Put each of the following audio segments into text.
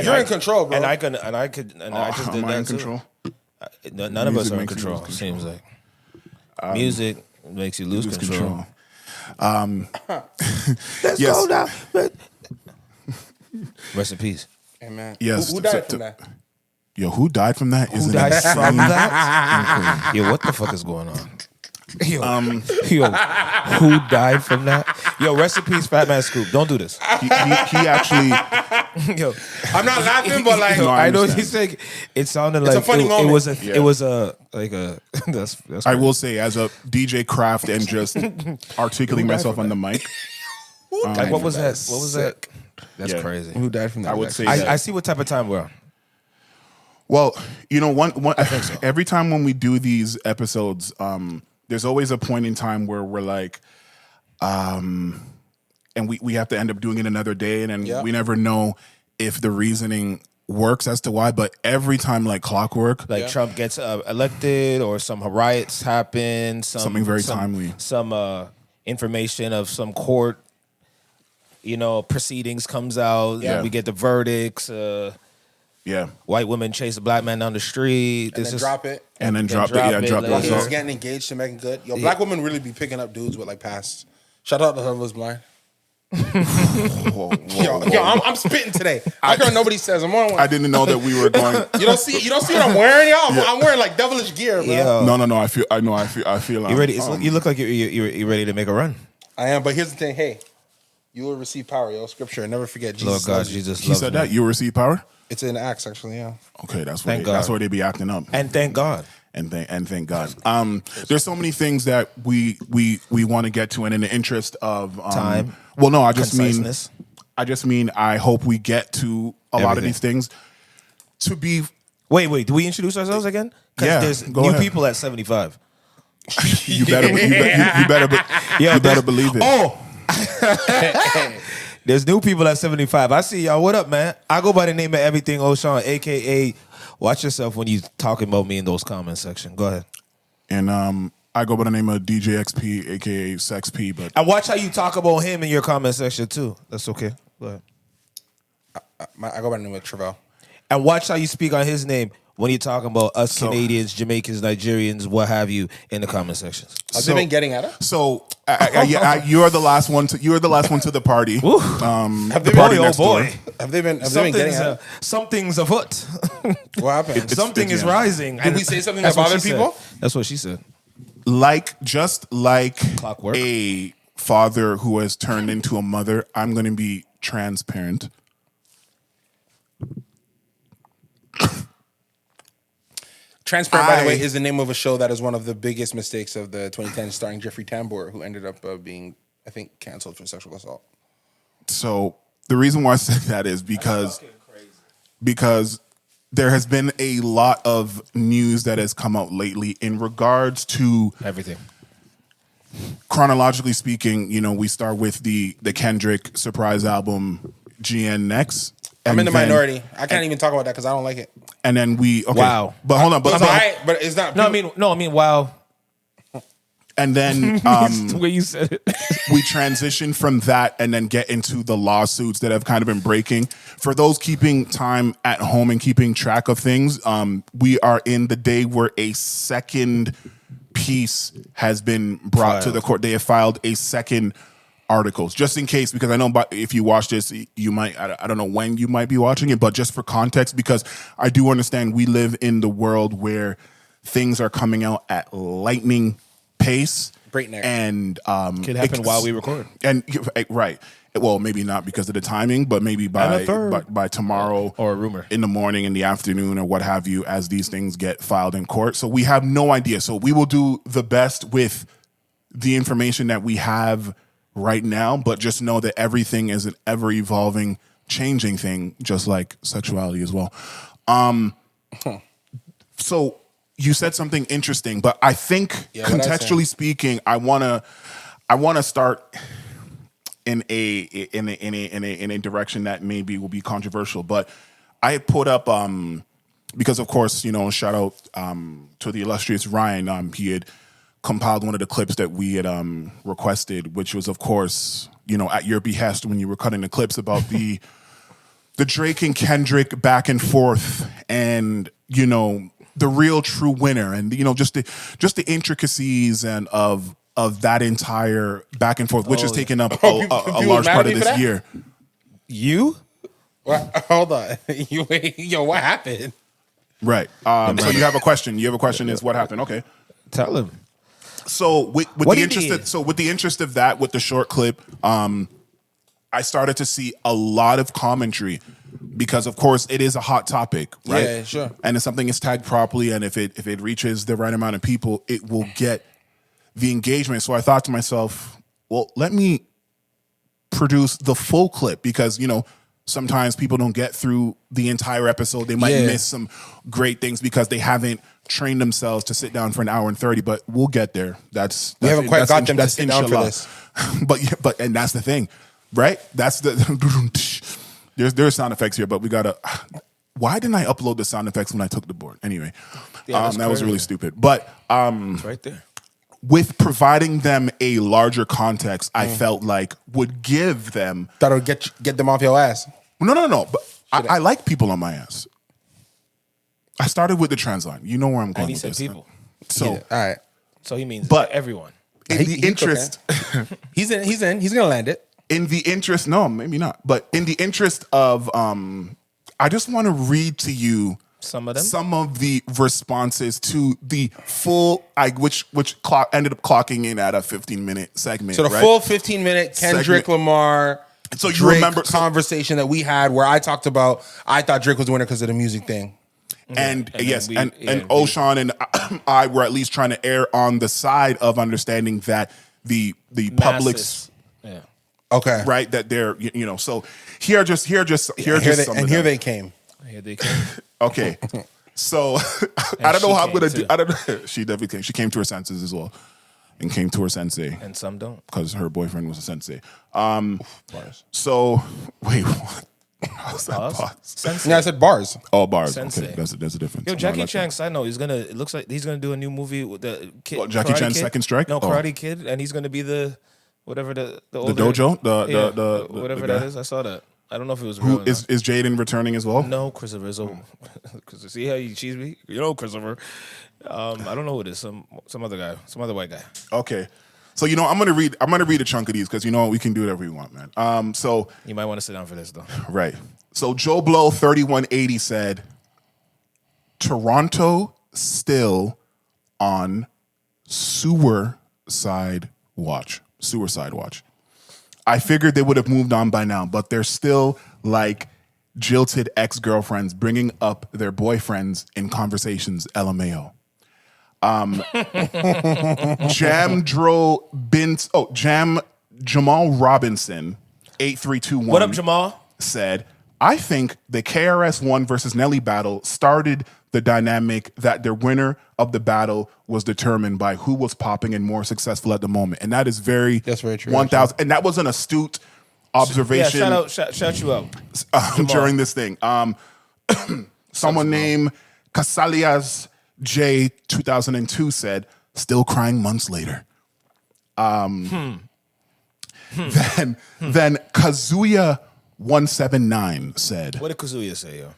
You're in control, bro. And I just did that in too. control? None of us are in control. It seems like music makes you lose control. Let's go now. Rest in peace. Amen. Yes. Who died from that? Yo, who died from that? Who died from that? Yo, what the fuck is going on? Yo, who died from that? Yo, rest in peace, Fat Man Scoop. Don't do this. He actually. Yo, I'm not laughing, but like No, I know what he's saying. It sounded like a funny moment. It was a that's I will say, as a DJ craft and just articulating myself on the mic. Like, what was that? What was that? That's crazy. Who died from that? I would say that. I see what type of time we're on. Well, you know, I think so. Every time when we do these episodes, there's always a point in time where we're like, and we have to end up doing it another day, and then we never know if the reasoning works as to why. But every time, like clockwork, Like Trump gets elected, or some riots happen, something very timely, some information of some court, proceedings comes out. Yeah. We get the verdicts. White women chase a black man down the street. And then drop it. And then drop it. Yeah, drop While it. he's getting engaged to Megan Good. Yo, black women really be picking up dudes with like past. Shout out to Whoever Was Blind. Whoa. Yo, I'm spitting today. I heard nobody says I'm on one. I didn't know that we were going. You don't see what I'm wearing, y'all. I'm wearing like devilish gear, bro. Yo. No. I feel. You ready? You look like you're ready to make a run. I am, but here's the thing. Hey, you will receive power, yo. Scripture. And never forget Jesus. Lord God, Jesus He loves said me. that you will receive power. It's in Acts, actually. Yeah. Okay, that's Thank where God. they be acting up. And thank God. And thank God. There's so many things that we want to get to, and in the interest of Time. Well, no, I Conciseness. just mean I hope we get to a lot of Everything. these things. To be Wait. Do we introduce ourselves again? Because Yeah, there's go new ahead. people at 75. you better believe it. Oh. There's new people at 75. I see y'all. What up, man? I go by the name of EverythingOShauN, a.k.a. Watch yourself when you talking about me in those comment section. Go ahead. And I go by the name of DJXP, aka Sex P. But And watch how you talk about him in your comment section, too. That's okay. Go ahead. I go by the name of Trivelle. And watch how you speak on his name when you're talking about us Canadians, Jamaicans, Nigerians, what have you, in the comment sections. Have they been getting at us? So you're the last one to the party. Have they party been? next door. Have they been getting at us? Something's afoot. What happened? Something is rising. Did we say something that bothered people? That's what she said. Just like Clockwork. a father who has turned into a mother, I'm going to be transparent. Transparent, by the way, is the name of a show that is one of the biggest mistakes of the 2010s, starring Jeffrey Tambor, who ended up being, I think, canceled for sexual assault. So the reason why I said that is because there has been a lot of news that has come out lately in regards to Everything. Chronologically speaking, we start with the Kendrick surprise album GNX. I'm in the minority. I can't even talk about that because I don't like it. And then Wow. But hold on, but it's not. No, I mean, wow. and then The way you said it. we transition from that and then get into the lawsuits that have kind of been breaking. For those keeping time at home and keeping track of things, we are in the day where a second piece has been brought to the court. They have filed a second articles, just in case, because I know if you watch this, you might, I don't know when you might be watching it, but just for context, because I do understand we live in the world where things are coming out at lightning pace. Breakneck. And Could happen while we record. And right. Well, maybe not because of the timing, but maybe by tomorrow or a rumor in the morning, in the afternoon, or what have you, as these things get filed in court. So we have no idea. So we will do the best with the information that we have right now, but just know that everything is an ever evolving, changing thing, just like sexuality as well. So you said something interesting, but I think contextually speaking, I wanna start in a direction that maybe will be controversial. But I had put up because of course, shout out to the illustrious Ryan. He had compiled one of the clips that we had requested, which was of course, at your behest when you were cutting the clips about the the Drake and Kendrick back and forth, and the real true winner, and just the intricacies and of that entire back and forth, which has taken up a large part of this year. You? What? Hold on. What happened? Right. So you have a question. Is what happened? Okay. Tell him. So with the interest of that, with the short clip, I started to see a lot of commentary because, of course, it is a hot topic, right? Yeah, sure. And if something is tagged properly, and if it reaches the right amount of people, it will get the engagement. So I thought to myself, well, let me produce the full clip because sometimes people don't get through the entire episode. They might miss some great things because they haven't trained themselves to sit down for an hour and 30. But we'll get there. We haven't quite got them to sit down for this. but and that's the thing, right? That's the there's sound effects here, but we gotta. Why didn't I upload the sound effects when I took the board? Anyway, that was really stupid. But it's right there. With providing them a larger context, I felt like would give them... That'll get them off your ass. No. But I like people on my ass. I started with the trans line. You know where I'm going with this. People. So, all right. So he means everyone. In the interest... He's in. He's going to land it. In the interest... No, maybe not. But in the interest of... I just want to read to you... Some of them? Some of the responses to the full, which ended up clocking in at a 15-minute segment. So the full 15-minute Kendrick Lamar Drake conversation that we had where I talked about, I thought Drake was the winner because of the music thing. And O'Shaun and I were at least trying to err on the side of understanding that the public's... Yeah. Okay. Right? That they're, so here they came. Here they came. Okay, so I don't know how I'm gonna do. I don't know. She definitely came. She came to her senses as well, and came to her sensei. And some don't, because her boyfriend was a sensei. So wait, what? How's that pause? Sensei. No, I said bars. Oh, bars. Sensei. Okay, there's a difference. Yo, Jackie Chan. Side note, it looks like he's gonna do a new movie with the kid. Jackie Chan's Second Strike. No, Karate Kid, and he's gonna be the whatever the older, dojo, the whatever that is. I saw that. I don't know if it was real. Who is Jaden returning as well? No, Christopher. Because see how you cheese me? Christopher. I don't know who it is. Some other guy. Some other white guy. Okay. So I'm gonna read a chunk of these because we can do whatever we want, man. So you might want to sit down for this though. Right. So Joe Blow 3180 said, Toronto still on suicide watch. I figured they would have moved on by now, but they're still like jilted ex-girlfriends bringing up their boyfriends in conversations, LMAO. Jam Jamal Robinson, 8321. What up, Jamal? Said, I think the KRS-One versus Nelly battle started the dynamic that the winner of the battle was determined by who was popping and more successful at the moment. And that's very true. 1,000. And that was an astute observation. Yeah, shout you out. During this thing. Someone named Casalias J 2002 said, still crying months later. Then Kazuya 179 said, what did Kazuya say, yo?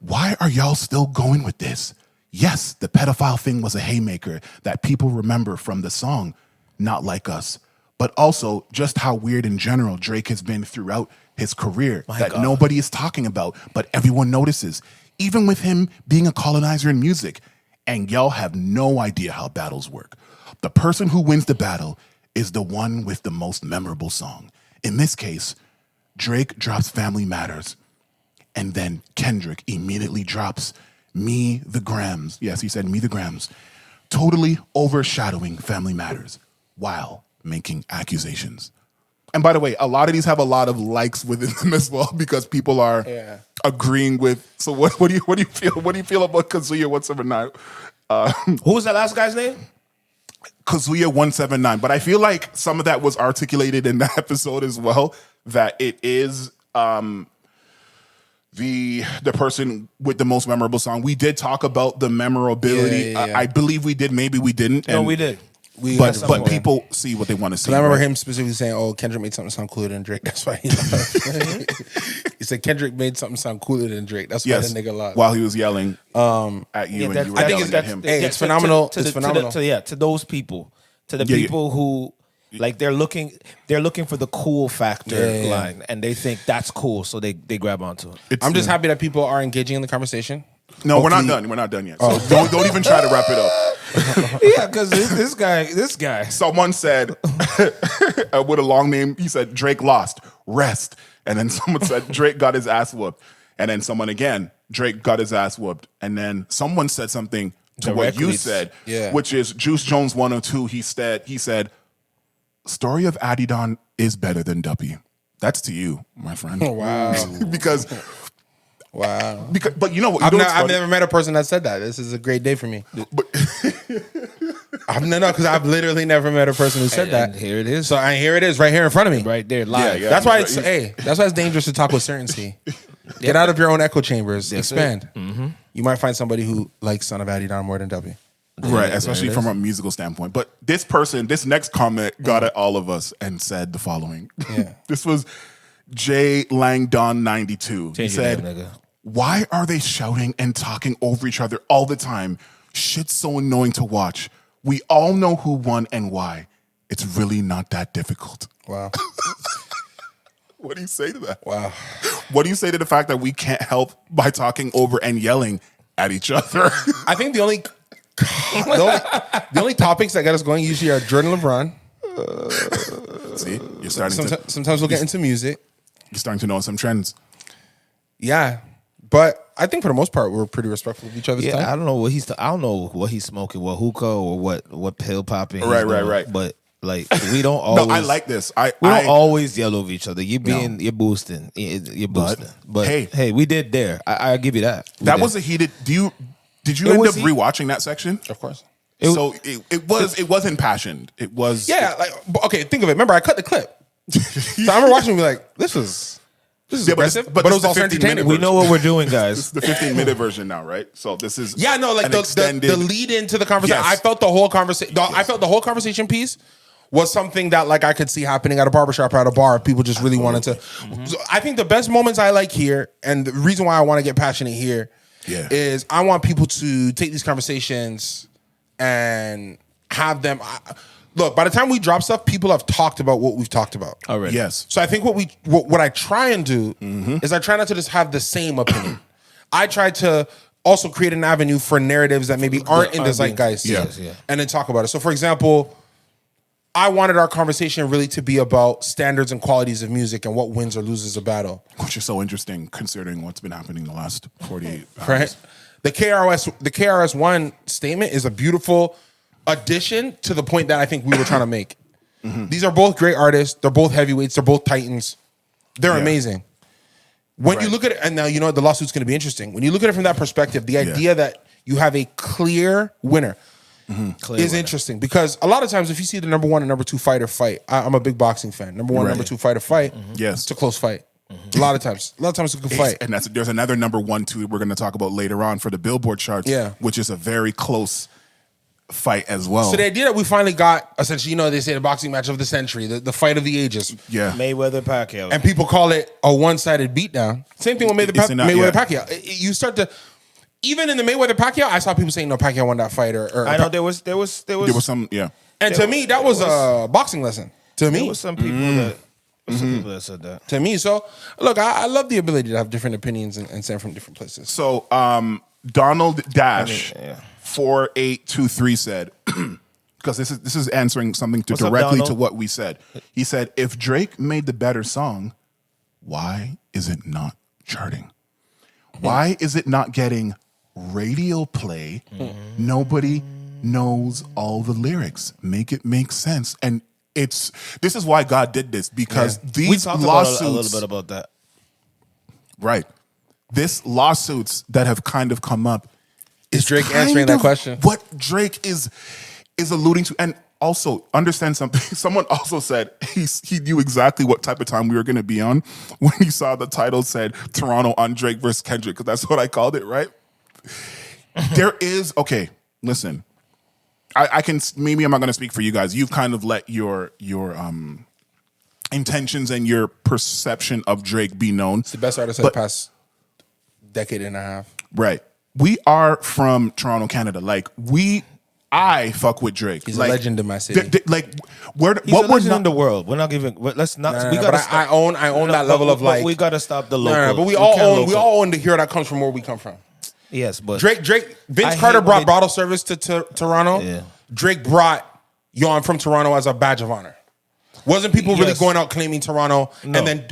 Why are y'all still going with this? Yes, the pedophile thing was a haymaker that people remember from the song, Not Like Us. But also just how weird in general Drake has been throughout his career nobody is talking about, but everyone notices. Even with him being a colonizer in music. And y'all have no idea how battles work. The person who wins the battle is the one with the most memorable song. In this case, Drake drops Family Matters. And then Kendrick immediately drops Me the Grams. Yes, he said Me the Grams. Totally overshadowing Family Matters while making accusations. And by the way, a lot of these have a lot of likes within them as well because people are agreeing with. So what do you feel? What do you feel about Kazuya 179? Who was that last guy's name? Kazuya 179. But I feel like some of that was articulated in that episode as well. That it is the person with the most memorable song. We did talk about the memorability. Yeah. I believe we did. Maybe we didn't. No, we did. But people see what they want to see. I remember him specifically saying, "Oh, Kendrick made something sound cooler than Drake." That's why he said Kendrick made something sound cooler than Drake. That's why the nigga lost. While he was yelling at you, and you were yelling at him. Hey, it's phenomenal. It's phenomenal. To those people, to the people who like they're looking for the cool factor line, and they think that's cool, so they grab onto it. I'm just happy that people are engaging in the conversation. No, we're not done. We're not done yet. So don't even try to wrap it up. Yeah, because this guy. Someone said with a long name. He said Drake lost. Rest. And then someone said Drake got his ass whooped. And then someone again, Drake got his ass whooped. And then someone said something to what you said, which is Juice Jones 102. He said, story of Adidon is better than Duppy. That's to you, my friend. Wow. Because but you know what? I've never met a person that said that. This is a great day for me. Because I've literally never met a person who said that. And here it is. So here it is, right here in front of me, right there, live. Yeah, that's why it's dangerous to talk with certainty. Get out of your own echo chambers. Expand. Mm-hmm. You might find somebody who likes Son of Adidon more than W. Right, especially from a musical standpoint. But this next comment got at all of us and said the following. Yeah. This was J Langdon 92. He said, name, why are they shouting and talking over each other all the time? Shit's so annoying to watch. We all know who won and why. It's really not that difficult. Wow. What do you say to that? Wow. What do you say to the fact that we can't help by talking over and yelling at each other? I think the only topics that get us going usually are Jordan LeBron. See, you're starting sometimes we'll get into music. You're starting to know some trends. Yeah. But I think for the most part we're pretty respectful of each other's time. I don't know what he's smoking, what hookah or what pill popping. Right. But like we don't always. No, I like this. We don't always yell over each other. You're boosting. You're boosting. But hey, we did there. I give you that. That was a heated. Did you end up rewatching that section? Of course. It was impassioned. It was. Yeah. Okay. Think of it. Remember, I cut the clip. So I remember watching and be like, this is aggressive, but it was also entertaining. We know what we're doing, guys. This is the 15-minute version now, right? So this is the lead into the conversation. Yes. I felt the whole conversation. I felt the whole conversation piece was something that I could see happening at a barbershop or at a bar if people just really wanted to. Mm-hmm. So I think the best moments I like here, and the reason why I want to get passionate here, is I want people to take these conversations and have them. Look, by the time we drop stuff, people have talked about what we've talked about already. Yes. So I think what I try and do is I try not to just have the same opinion. I try to also create an avenue for narratives that maybe aren't in the zeitgeist, and then talk about it. So, for example, I wanted our conversation really to be about standards and qualities of music and what wins or loses a battle. Which is so interesting considering what's been happening the last 48 hours. Right? The KRS-One statement is a beautiful addition to the point that I think we were trying to make. Mm-hmm. These are both great artists. They're both heavyweights. They're both titans. They're amazing. When you look at it, and now you know the lawsuit's going to be interesting. When you look at it from that perspective, the idea that you have a clear winner is interesting, because a lot of times if you see the number one and number two fighter fight, I'm a big boxing fan. Number one and number two fighter fight, it's a close fight. A lot of times it's a good fight. And there's another number 1, 2 we're going to talk about later on for the Billboard charts, which is a very close fight as well. So the idea that we finally got, essentially, they say the boxing match of the century, the fight of the ages. Yeah. Mayweather Pacquiao. And people call it a one-sided beatdown. Same thing with Mayweather Pacquiao. You start to, even in the Mayweather Pacquiao, I saw people saying no, Pacquiao won that fight. Or I know there was some, And to me, that was a boxing lesson. To me, there was some people that said that. To me, so look, I love the ability to have different opinions and stand from different places. So Donald Dash 4823 said, because this is answering something directly to what we said. He said, if Drake made the better song, why is it not charting? Why is it not getting radio play? Nobody knows all the lyrics. Make it make sense. And this is why God did this, because these we talked lawsuits, a little bit about that. Right. This lawsuits that have kind of come up. Is Drake answering that question? What Drake is alluding to. And also, understand something. Someone also said he knew exactly what type of time we were going to be on when he saw the title said Toronto on Drake versus Kendrick, because that's what I called it, right? There is, okay, listen. I can, maybe I'm not going to speak for you guys. You've kind of let your intentions and your perception of Drake be known. It's the best artist of the past decade and a half. Right. We are from Toronto, Canada. Like I fuck with Drake. He's like, a legend in my city. Like He's a legend in the world. We're not giving. Let's not. No, we no, gotta. but I own that level of like. We gotta stop the No, local. but we all own the hero that comes from where we come from. Yes, but Drake. Vince I Carter hate brought when bottle service to Toronto. Yeah. Drake brought "Yo, I'm from Toronto" as a badge of honor. Wasn't people really going out claiming Toronto and then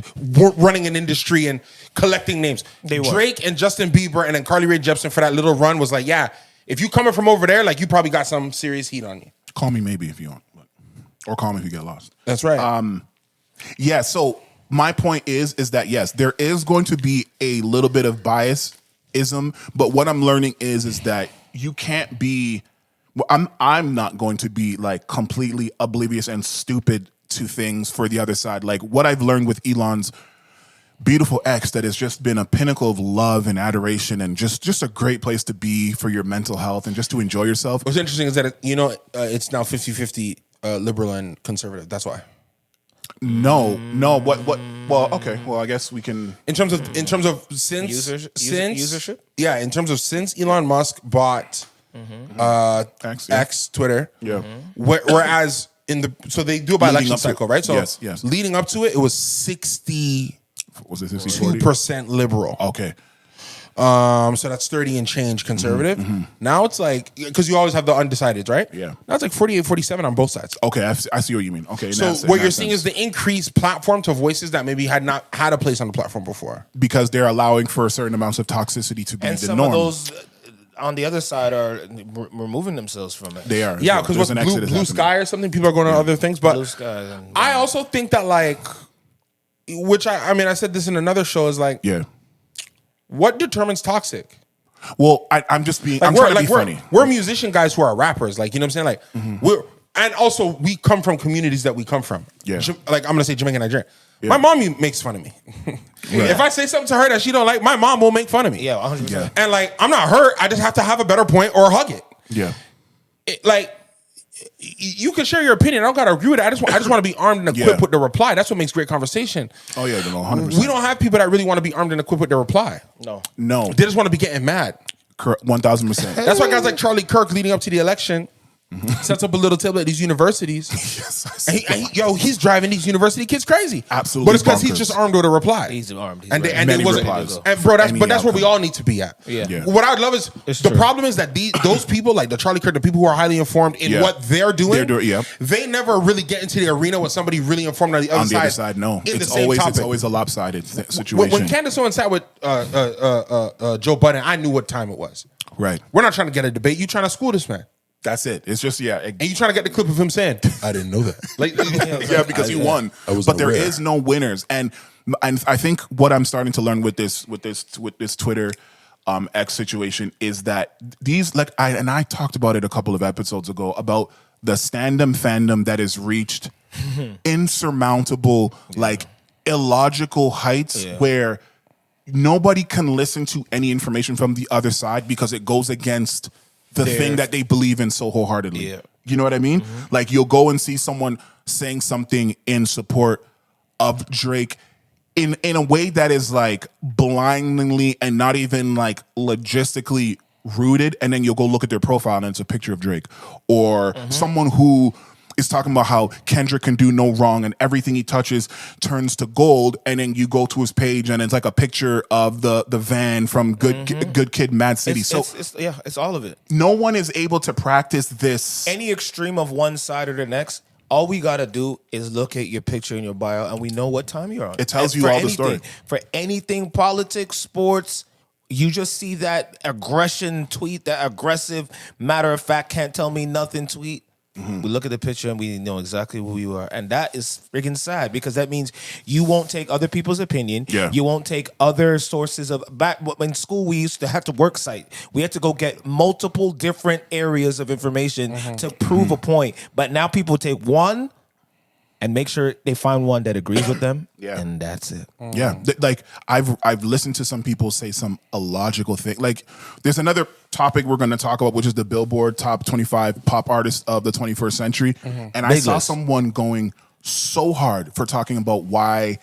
running an industry and collecting names? Drake and Justin Bieber and then Carly Rae Jepsen for that little run was like, yeah, if you coming from over there, like you probably got some serious heat on you. Call me maybe if you want, or call me if you get lost. That's right. Yeah. So my point is that yes, there is going to be a little bit of biasism, but what I'm learning is that you can't be. I'm not going to be like completely oblivious and stupid to things for the other side. Like what I've learned with Elon's beautiful ex, that has just been a pinnacle of love and adoration and just a great place to be for your mental health and just to enjoy yourself. What's interesting is that it's now 50-50 liberal and conservative. That's why. No. What? Well, okay. Well, I guess we can. In terms of since usership. Yeah, in terms of since Elon Musk bought X Twitter. Yeah. Whereas so they do it by election cycle, right? So yes. leading up to it, it was 62% Was it 60-40? liberal. Okay. So that's 30 and change conservative. Now it's like, because you always have the undecideds, right? Yeah. Now it's like 48-47 on both sides. Okay, I see what you mean. Okay. So what you're seeing is the increased platform to voices that maybe had not had a place on the platform before. Because they're allowing for certain amounts of toxicity to be and the some norm. of those on the other side are removing themselves from it. They are. Yeah, because what's blue sky or something? People are going to other things. But Blue sky I also think that like, which I said this in another show, is like, Yeah. what determines toxic? Well, I'm just being. Like I'm trying to be funny. We're musician guys who are rappers. Like, you know what I'm saying? Like and also we come from communities that we come from. Yeah. Like I'm gonna say Jamaican Nigerian. Yeah. My mom makes fun of me. If I say something to her that she don't like, my mom will make fun of me. Yeah, 100%. Yeah. And like I'm not hurt. I just have to have a better point or hug it. Yeah. Like you can share your opinion. I don't gotta agree with it. I just want to be armed and equipped with the reply. That's what makes great conversation. Oh yeah, no, 100%. We don't have people that really want to be armed and equipped with the reply. No. They just want to be getting mad. 1,000%. That's why guys like Charlie Kirk leading up to the election sets up a little table at these universities. Yes, He's driving these university kids crazy. Absolutely But it's because he's bonkers. just armed with a reply. He's armed. He's And ready. it Many wasn't. replies. And bro, Any that's where we outcome. all need to be at. Yeah. What I would love is It's the true. problem is that those people, like the Charlie Kirk, the people who are highly informed in what they're doing, they never really get into the arena with somebody really informed on the other On side. the other side, no. In the It's same topic. always a lopsided situation. When Candace Owens sat with Joe Budden, I knew what time it was. Right. We're not trying to get a debate. You trying to school this man. That's it. It's just And you trying to get the clip of him saying, I didn't know that. Like, yeah, because he won. But there is no winners. And I think what I'm starting to learn with this Twitter X situation is that these, like, I talked about it a couple of episodes ago about the standum fandom that has reached insurmountable, like illogical heights where nobody can listen to any information from the other side because it goes against the thing that they believe in so wholeheartedly. Yeah. You know what I mean? Like you'll go and see someone saying something in support of Drake in a way that is like blindly and not even like logistically rooted, and then you'll go look at their profile and it's a picture of Drake. Or someone who is talking about how Kendrick can do no wrong and everything he touches turns to gold, and then you go to his page and it's like a picture of the van from Good Kid, Mad City. It's all of it. No one is able to practice this. Any extreme of one side or the next, all we gotta do is look at your picture in your bio, and we know what time you're on. It tells you all the story. For anything, politics, sports, you just see that aggression tweet, that aggressive, matter of fact, can't tell me nothing tweet. We look at the picture and we know exactly who you are. And that is freaking sad, because that means you won't take other people's opinion. Yeah. You won't take other sources of... Back in school, we used to have to work site. We had to go get multiple different areas of information to prove a point. But now people take one and make sure they find one that agrees with them. And that's it. Yeah, like I've listened to some people say some illogical thing. Like there's another topic we're going to talk about, which is the Billboard top 25 pop artists of the 21st century. And I saw someone going so hard for talking about why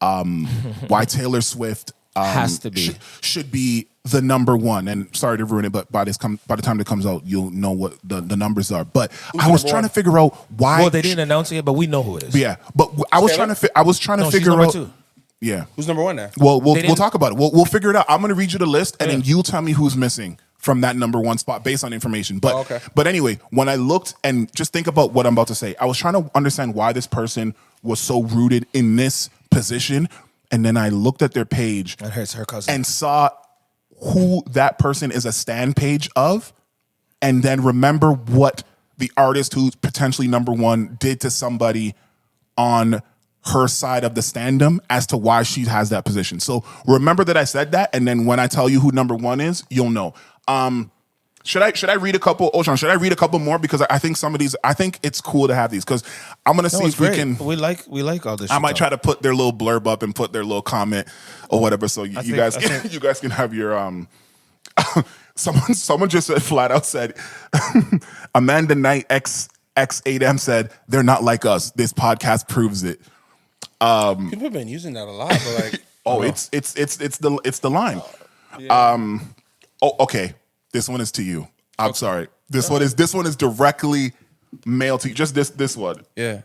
Taylor Swift has to be should be the number one. And sorry to ruin it, but by the time it comes out, you'll know what the numbers are. But I was trying to figure out why. Well, they didn't announce it, but we know who it is. Yeah, but I was trying to figure number out. 2. Yeah, Who's number 1 now? Well, we'll talk about it. We'll figure it out. I'm going to read you the list, and then you'll tell me who's missing from that number 1 spot based on information. But okay. But anyway, when I looked and just think about what I'm about to say, I was trying to understand why this person was so rooted in this position, and then I looked at their page And it's her cousin. and saw who that person is a stan page of, and then remember what the artist who's potentially number 1 did to somebody on her side of the standum as to why she has that position. So remember that I said that, and then when I tell you who number 1 is, you'll know. Should I read a couple? Oshaun, should I read a couple more? Because I think some of these, I think it's cool to have these, because I'm gonna see if we can. We like all this. I might try to put their little blurb up and put their little comment or whatever, so you guys can have your Someone just said, flat out said, Amanda Knight X8M said, they're not like us. This podcast proves it. People have been using that a lot, but like, it's the line. Yeah. Okay. This one is to you. I'm sorry. This one is directly mailed to you. Just this one. Yeah.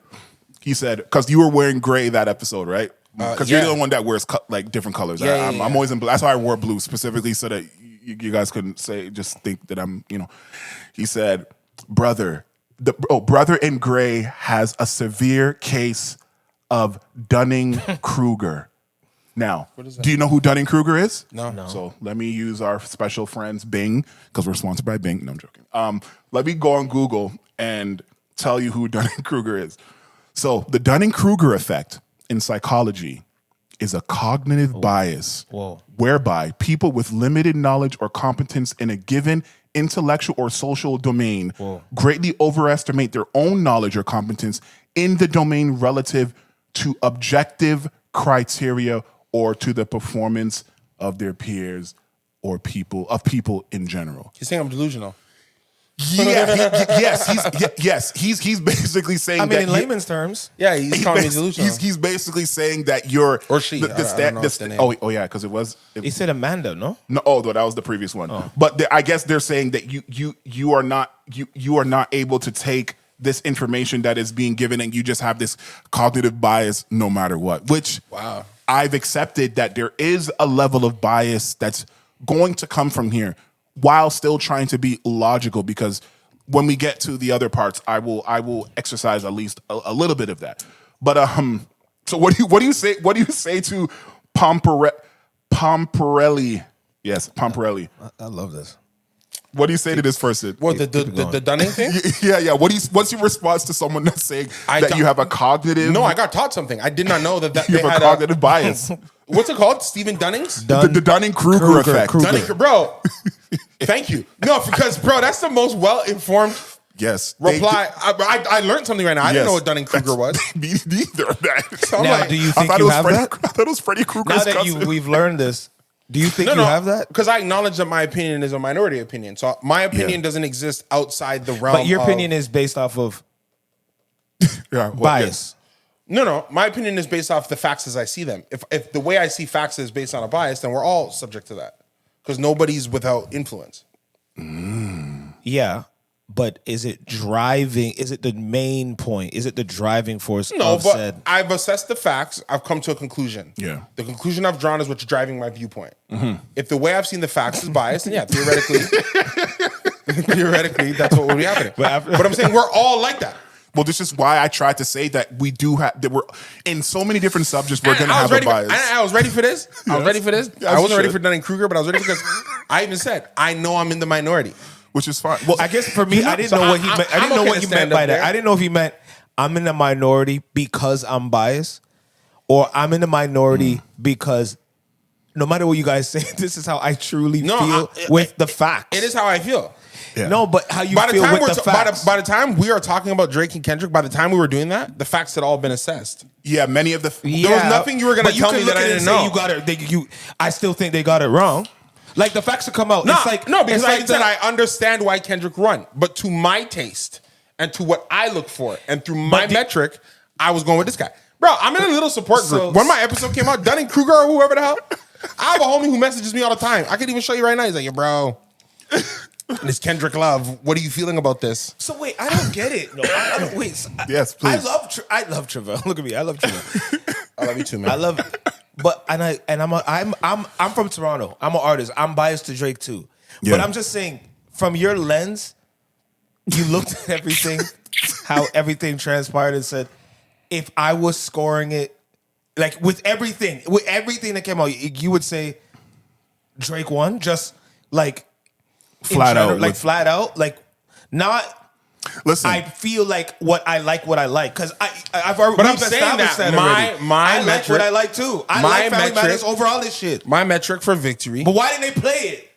He said, because you were wearing gray that episode, right? Because you're yeah. the one that wears like different colors. Yeah, I'm always in blue. That's why I wore blue specifically, so that you guys couldn't just think that I'm, He said, brother in gray has a severe case of Dunning-Kruger. Now, do you know who Dunning-Kruger is? No. So let me use our special friends Bing, because we're sponsored by Bing. No, I'm joking. Let me go on Google and tell you who Dunning-Kruger is. So the Dunning-Kruger effect in psychology is a cognitive bias whereby people with limited knowledge or competence in a given intellectual or social domain greatly overestimate their own knowledge or competence in the domain relative to objective criteria or to the performance of their peers or people in general. He's saying I'm delusional. Yes. He's basically saying. I mean, that in layman's terms, Yeah, he's calling me delusional. He's basically saying that you're or she. I don't know the name. Oh yeah, because he said Amanda, no? No, that was the previous one. But I guess they're saying that you are not able to take this information that is being given, and you just have this cognitive bias no matter what. Which I've accepted that there is a level of bias that's going to come from here, while still trying to be logical, because when we get to the other parts, I will exercise at least a little bit of that. But so what do you say to Pomperelli? Yes, Pomperelli. I love this. What do you say to this person? What, the Dunning thing? Yeah. What's your response to someone that's saying that you have a cognitive? No, I got taught something. I did not know that you they have had a cognitive bias. What's it called? Stephen Dunning's? The Dunning-Kruger effect. Bro. Thank you. No, because bro, that's the most well-informed Yes. reply. I learned something right now. I didn't know what Dunning-Kruger was. Me neither. So I'm Now, like, do you think you have that? I thought it was Freddy Krueger's Now that cousin. we've learned this, do you think you have that? Because I acknowledge that my opinion is a minority opinion. So my opinion doesn't exist outside the realm. But your opinion is based off of bias. No. My opinion is based off the facts as I see them. If the way I see facts is based on a bias, then we're all subject to that. Because nobody's without influence. Yeah. But is it driving? Is it the main point? Is it the driving force? No, of but said? I've assessed the facts. I've come to a conclusion. Yeah. The conclusion I've drawn is what's driving my viewpoint. If the way I've seen the facts is biased, then yeah, theoretically, that's what would be happening. But I'm saying we're all like that. Well, this is why I tried to say that we do have that we're in so many different subjects. We're going to have a bias. I was ready for this. I was ready for this. Yes, I wasn't ready sure. for Dunning-Kruger, but I was ready because I even said I know I'm in the minority. Which is fine. Well, I guess for me, I didn't know what he meant. I didn't know what he meant by that. I didn't know if he meant I'm in the minority because I'm biased, or I'm in the minority because no matter what you guys say, this is how I truly feel with the facts. It is how I feel. Yeah. No, but how you feel with the facts. By the time we are talking about Drake and Kendrick, by the time we were doing that, the facts had all been assessed. yeah, many of the There was nothing you were going to tell me that I didn't know. You got it. I still think they got it wrong. Like the facts will come out. No, It's like, because it's I like said I understand why Kendrick run, but to my taste and to what I look for and through my metric, I was going with this guy. Bro, I'm in a little support group. So- When my episode came out, Dunning-Kruger or whoever the hell, I have a homie who messages me all the time. I could even show you right now. He's like, yo, bro, this Kendrick Love. What are you feeling about this? So wait, I don't get it. No, I don't, wait. So Yes, please. I love Trivelle. Look at me. I love Trivelle. I love you too, man. I love, but I'm from Toronto. I'm an artist. I'm biased to Drake too. Yeah. But I'm just saying, from your lens, you looked at everything, how everything transpired, and said, if I was scoring it, like with everything that came out, you would say Drake won, just like Flat out. flat out, like not. Listen, I feel like what I like, because I've already. But I'm we've saying established that already. my I like metric- what I like too. I my like Family metric- Matters over all this shit. My metric for victory. But why didn't they play it?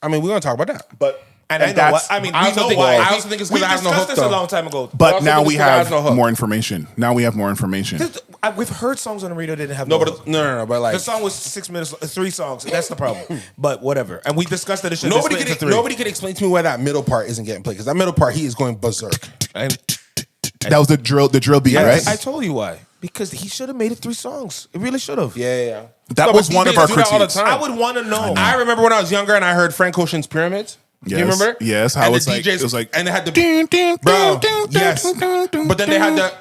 I mean, we're going to talk about that. but And I know that's- what I mean. I We also know think- why. I also think it's 'cause we it has no discussed hook, this a though. long time ago. But also now think we it's 'cause it has have no hook. more information. Now we have more information. We've heard songs on the radio that didn't have No, no. but hook. no, but like The song was 6 minutes, 3 songs. That's the problem. But whatever. And we discussed that it should nobody split into could 3. nobody could explain to me why that middle part isn't getting played because that middle part he is going berserk. And That was the drill beat, Yes. right? I told you why. Because he should have made it 3 songs. It really should have. Yeah. That No, was but one DJs of our do that all the critiques. time. I would want to know. I remember when I was younger and I heard Frank Ocean's Pyramids. Do you Yes. remember? Yes, how And the it's like- DJs, it was like- and they had the bro, yes. But then they had the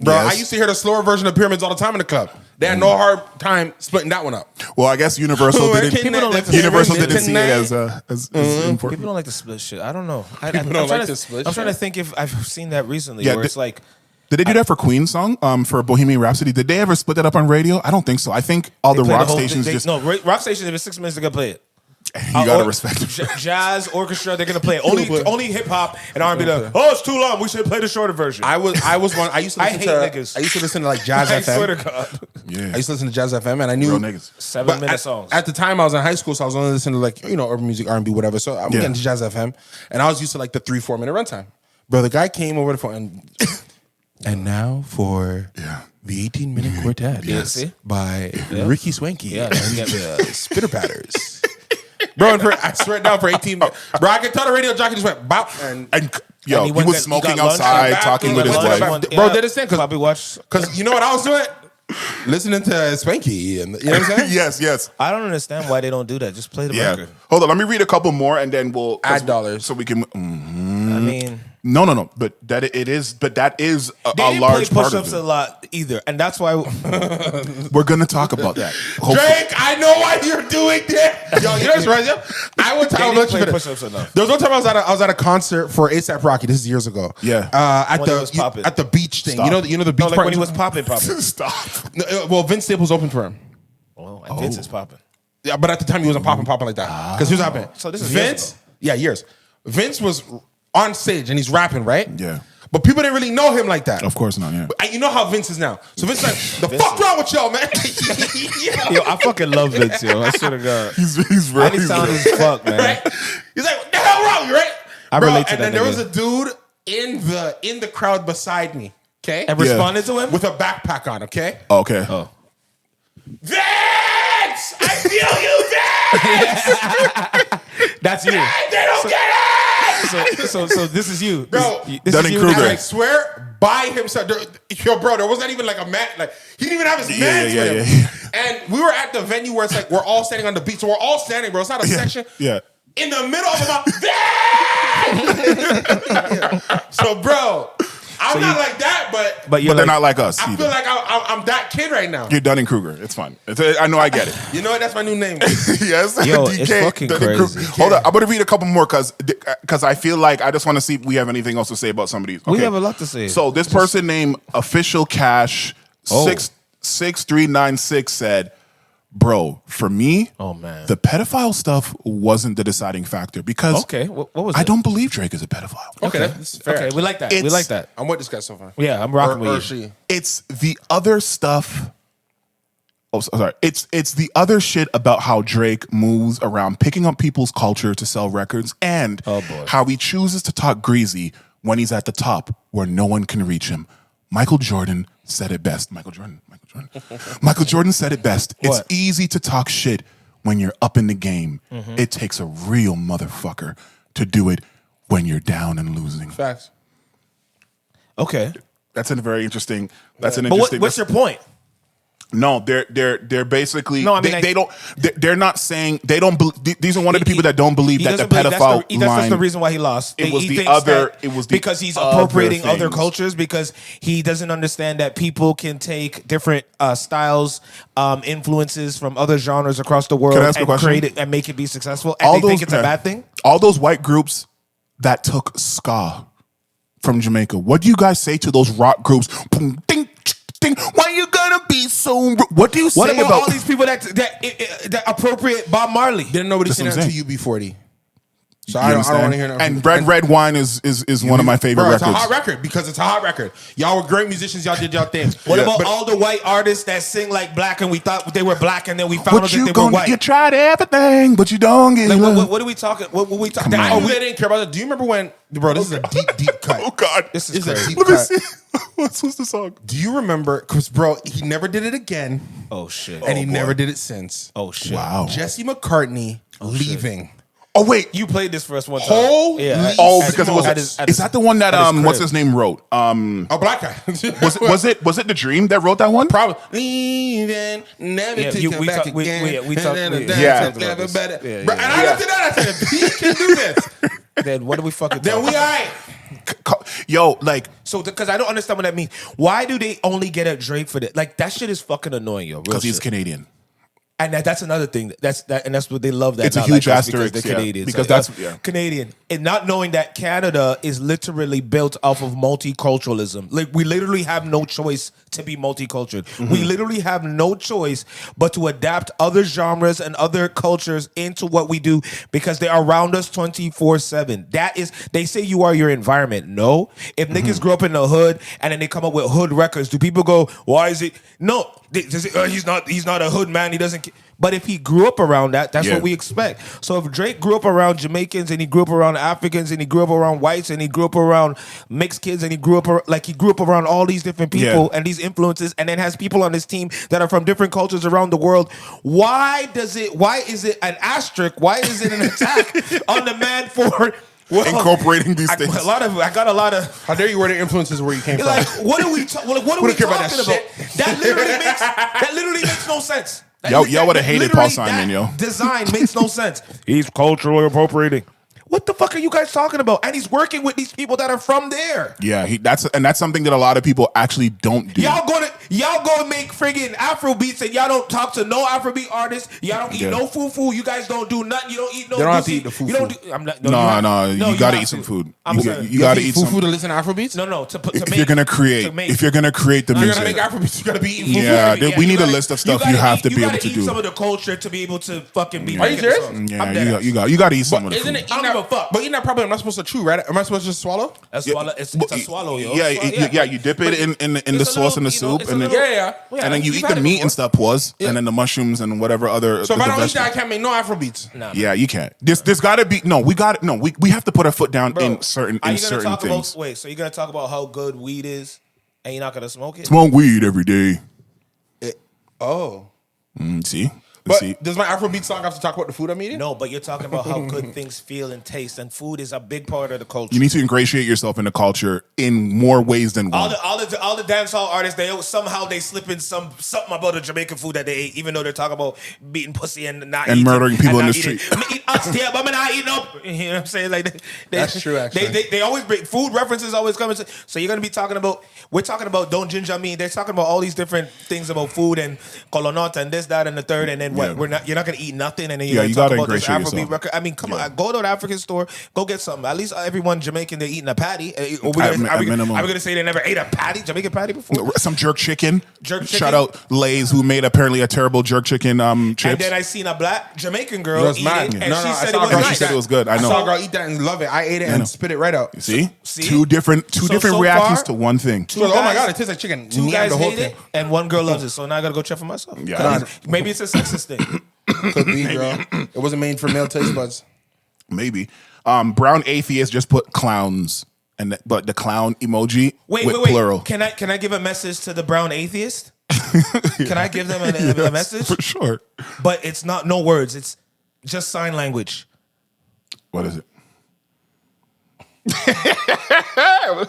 bro. Yes. I used to hear the slower version of Pyramids all the time in the club. They had no hard time splitting that one up. Well, I guess Universal didn't. People don't like to Universal split didn't see it as Mm-hmm. important. People don't like to split shit. I don't know. I'm don't trying like to to split I'm trying to shit? think if I've seen that recently, Yeah, where it's like Did they do that for Queen's song? For Bohemian Rhapsody? Did they ever split that up on radio? I don't think so. I think all the play rock whole- stations just rock stations. If it's 6 minutes, they're gonna play it. you gotta Or- respect them. Jazz orchestra, they're gonna play it. Only hip hop and R&B. Oh, it's too long. We should play the shorter version. I was one. I used to I listen hate to. niggas. I used to listen to like Jazz I swear to FM. God. Yeah, I used to listen to Jazz FM, and I knew real niggas. 7-minute at, songs. At the time, I was in high school, so I was only listening to like urban music, R&B, whatever. So I was Yeah. getting to Jazz FM, and I was used to like the 3-4 minute runtime. Bro, the guy came over the phone and now for the 18-minute quartet, see? by Ricky Swanky, Yeah, and yeah. Spitter Patters. Bro, and I swear it down for 18 minutes. Bro, I can tell the radio jockey just went bop and Yo, And he went was got- smoking got lunch outside, and talking back, with his went to wife. the- Bro, did this thing, 'cause- probably watch. because you know what I was doing? Listening to Spanky, and you know what I'm saying? Yes. I don't understand why they don't do that. Just play the Yeah. record. Hold on, let me read a couple more and then we'll 'cause Add dollars. so we can. I mean, No. But that is a they didn't large play part push-ups of a it. lot either, and that's why. We're gonna talk about that. Hopefully. Drake, I know why you're doing that. Yo, you know what's right? Yo? I would They tell didn't you play for push-ups enough. There was one time I was at a concert for ASAP Rocky. This is years ago. Yeah. At When he was popping. at the beach thing. Stop. You know the beach No, like part. when he was popping. Stop. No, well, Vince Staples opened for him. Well, and Vince is popping. Yeah, but at the time he wasn't popping like that because he was rapping. So this is years Vince. ago. Yeah, years. Vince was on stage and he's rapping, right? Yeah. But people didn't really know him like that. Of course not. Yeah. You know how Vince is now. So Vince is like, the fuck wrong with y'all, man? Yo, I fucking love Vince, yo. I swear to God. He's And really he sound as fuck, man. Right? He's like, what the hell wrong, you right? I Bro, relate to and that then there nigga. was a dude in the crowd beside me, okay? And responded to him? With a backpack on, okay? okay. Oh. Vince! I feel you, Vince! That's you. They don't get it! So this is you. Bro, this is you. Dunning-Kruger. And I swear, by himself, yo, bro, there wasn't even like a man, like, he didn't even have his mans with him. And we were at the venue where it's like, we're all standing on the beach, so we're all standing, bro. It's not a section. Yeah. In the middle of a So, bro, I'm not like that, but But they're not like us. I either. feel like I'm that kid right now. You're Dunning-Kruger. It's fine. I know I get it. You know what? That's my new name. Yes. Yo, it's fucking Dunning-Kruger. crazy. Hold on. I'm going to read a couple more because I feel like I just want to see if we have anything else to say about some of these. We Okay. have a lot to say. So this person named Official Cash 66396 said, bro, for me, Oh, man. the pedophile stuff wasn't the deciding factor because Okay, what was I it? don't believe Drake is a pedophile. Okay, that's fair. Okay, we like that. We It's- like that. I'm with this guy so far. Yeah, I'm rocking Or with you. she. It's the other stuff. Oh, sorry. It's the other shit about how Drake moves around picking up people's culture to sell records and Oh, boy. how he chooses to talk greasy when he's at the top where no one can reach him. Michael Jordan said it best. Michael Jordan said it best. It's What? easy to talk shit when you're up in the game. It takes a real motherfucker to do it when you're down and losing. Facts. Okay. That's a very interesting. That's an But interesting. what's your point? No, they're basically. No, I mean, they don't. They're not saying they don't. These are one of the people that don't believe that the pedophile that's line. the reason why he lost. It was He the thinks other. that It was the because he's appropriating other things. cultures, because he doesn't understand that people can take different styles, influences from other genres across the world Can I ask a and question? create it and make it be successful. And they think it's a bad thing. All those white groups that took ska from Jamaica. What do you guys say to those rock groups? Boom, ding, ding. Why you gonna be so? What do you say What about about all these people that appropriate Bob Marley? Didn't nobody That's say what I'm that to saying. UB40? So You I don't understand? want to hear that. And Red Wine is one of my favorite Bro, records. It's a hot record because it's a hot record. Y'all were great musicians. Y'all did y'all thing. What Yeah. about But- all the white artists that sing like black and we thought they were black and then we found out But that you they were gonna white? you tried everything, but you don't get Like, love. what are we talking? What we talking? Come I on. knew they didn't care about that. Do you remember when, bro? This is a deep cut. Oh God, This is This is a crazy. deep Let me cut. see. What's the song? Do you remember? Because bro, he never did it again, Oh shit! and he never did it since. Oh shit! Wow. Jesse McCartney leaving. Oh wait. You played this for us one time. Holy Oh, At because it was. at Is that the one that at his what's crib. his name wrote? A black guy. Was it the Dream that wrote that one? Probably. Leaving, never Yeah, to you- come we back talk- we- again. we talk- And then we- yeah. dance, never this. better. Yeah, Bro, yeah. and after that, I said, he can do this. Then what do we fucking? Then talk we all about? right. Yo, like So because I don't understand what that means. Why do they only get at Drake for that? Like that shit is fucking annoying, yo. Real because he's shit. Canadian. And that's another thing. That's what they love. That It's a not huge like us because asterisk, they're yeah. Canadians. Because Like, that's- yeah. Canadian, and not knowing that Canada is literally built off of multiculturalism. Like we literally have no choice to be multicultural. Mm-hmm. We literally have no choice but to adapt other genres and other cultures into what we do because they're around us 24/7. That is, they say you are your environment. No, if Mm-hmm. niggas grew up in the hood and then they come up with hood records, do people go, why is it? No, he's not a hood man. He doesn't. But if he grew up around that, that's Yeah. what we expect. So if Drake grew up around Jamaicans and he grew up around Africans and he grew up around whites and he grew up around mixed kids and he grew up around all these different people Yeah. and these influences and then has people on his team that are from different cultures around the world, why is it an asterisk? Why is it an attack on the man for Incorporating these things. I got a lot of. How dare you wear the influences where you came Like, from? what are we talking about that about? That literally makes no sense. Y'all would've hated Paul Simon, that yo. Design makes no sense. He's culturally appropriating. What the fuck are you guys talking about? And he's working with these people that are from there. Yeah, that's something that a lot of people actually don't do. Y'all go make friggin' Afro beats and y'all don't talk to no Afrobeat artists. Y'all don't eat Yeah. no fufu. You guys don't do nothing. You don't eat no. They don't have to pussy. eat the fufu. You don't do. I'm not, No, you gotta have eat some to. food. I'm You saying. you gotta eat fufu some. to listen to Afrobeats? No. To If make, you're gonna create, to make. if you're gonna create the You're music, gonna make Afrobeats. You gotta be eating fufu. Yeah, every day. we you need a gotta- list of stuff gotta you have eat- to be able to You gotta do. eat some of the culture to be able to fucking be. Are you making serious? songs. Yeah, I'm dead. you got to eat some of But the isn't food. it I don't eating give a fuck. But eating that probably I'm not supposed to chew, right? Am I supposed to just swallow? That's swallow. It's a swallow, yo. Yeah, you dip it in the It's a sauce and the little, you know, soup, it's a and then little- Yeah. and then you you've eat had the it meat before. and stuff, and then the mushrooms and whatever other. So if the I don't eat that, I vegetables. can't make no Afrobeats. Nah. Yeah, you can't. There's got to be we have to put our foot down in certain Are you gonna certain talk things. about? Wait, so you're gonna talk about how good weed is, and you're not gonna smoke it? Smoke weed every day. Oh. See. But does my Afrobeat song have to talk about the food I'm eating? No, but you're talking about how good things feel and taste, and food is a big part of the culture. You need to ingratiate yourself in the culture in more ways than one. all the dancehall artists, they slip in something about the Jamaican food that they ate, even though they're talking about beating pussy and not And eating, murdering people and in not the eating. street. I'm gonna eat oxtail, but I'm not eating up. You know what I'm saying? Like That's true, actually. They always bring food references. Always coming. So you're gonna be talking about. We're talking about don't ginger me. They're talking about all these different things about food and colonat and this, that, and the third. And then what? Yeah. You're not gonna eat nothing. And then Yeah, you're you gonna talk gotta about this ingratiate Afrobeat yourself. record. I mean, come on, go to an African store, go get something. At least everyone Jamaican, they're eating a patty. Are we minimum. gonna say they never ate a patty, Jamaican patty before? Some jerk chicken. Jerk chicken? Shout out Lay's, who made apparently a terrible jerk chicken chips. And then I seen a black Jamaican girl It was eat mad. it, and No, she no, I said it saw a was girl, nice. She said it was good. I I know. saw a girl eat that and love it. I ate it and spit it right out. See? See? Two different So reactions far, to one thing. She was, oh my guys- God, it tastes like chicken. Two Yam guys the whole hate thing. it, and one girl loves it. So now I gotta go check for myself. Yeah. Maybe it's a sexist thing. Could be, bro. It wasn't made for male taste buds. Maybe. Brown Atheist just put clowns, but the clown emoji Wait. with plural. Can I give a message to the brown atheist? Can I give them a message? For sure. But it's not no words. It's just sign language. What is it? I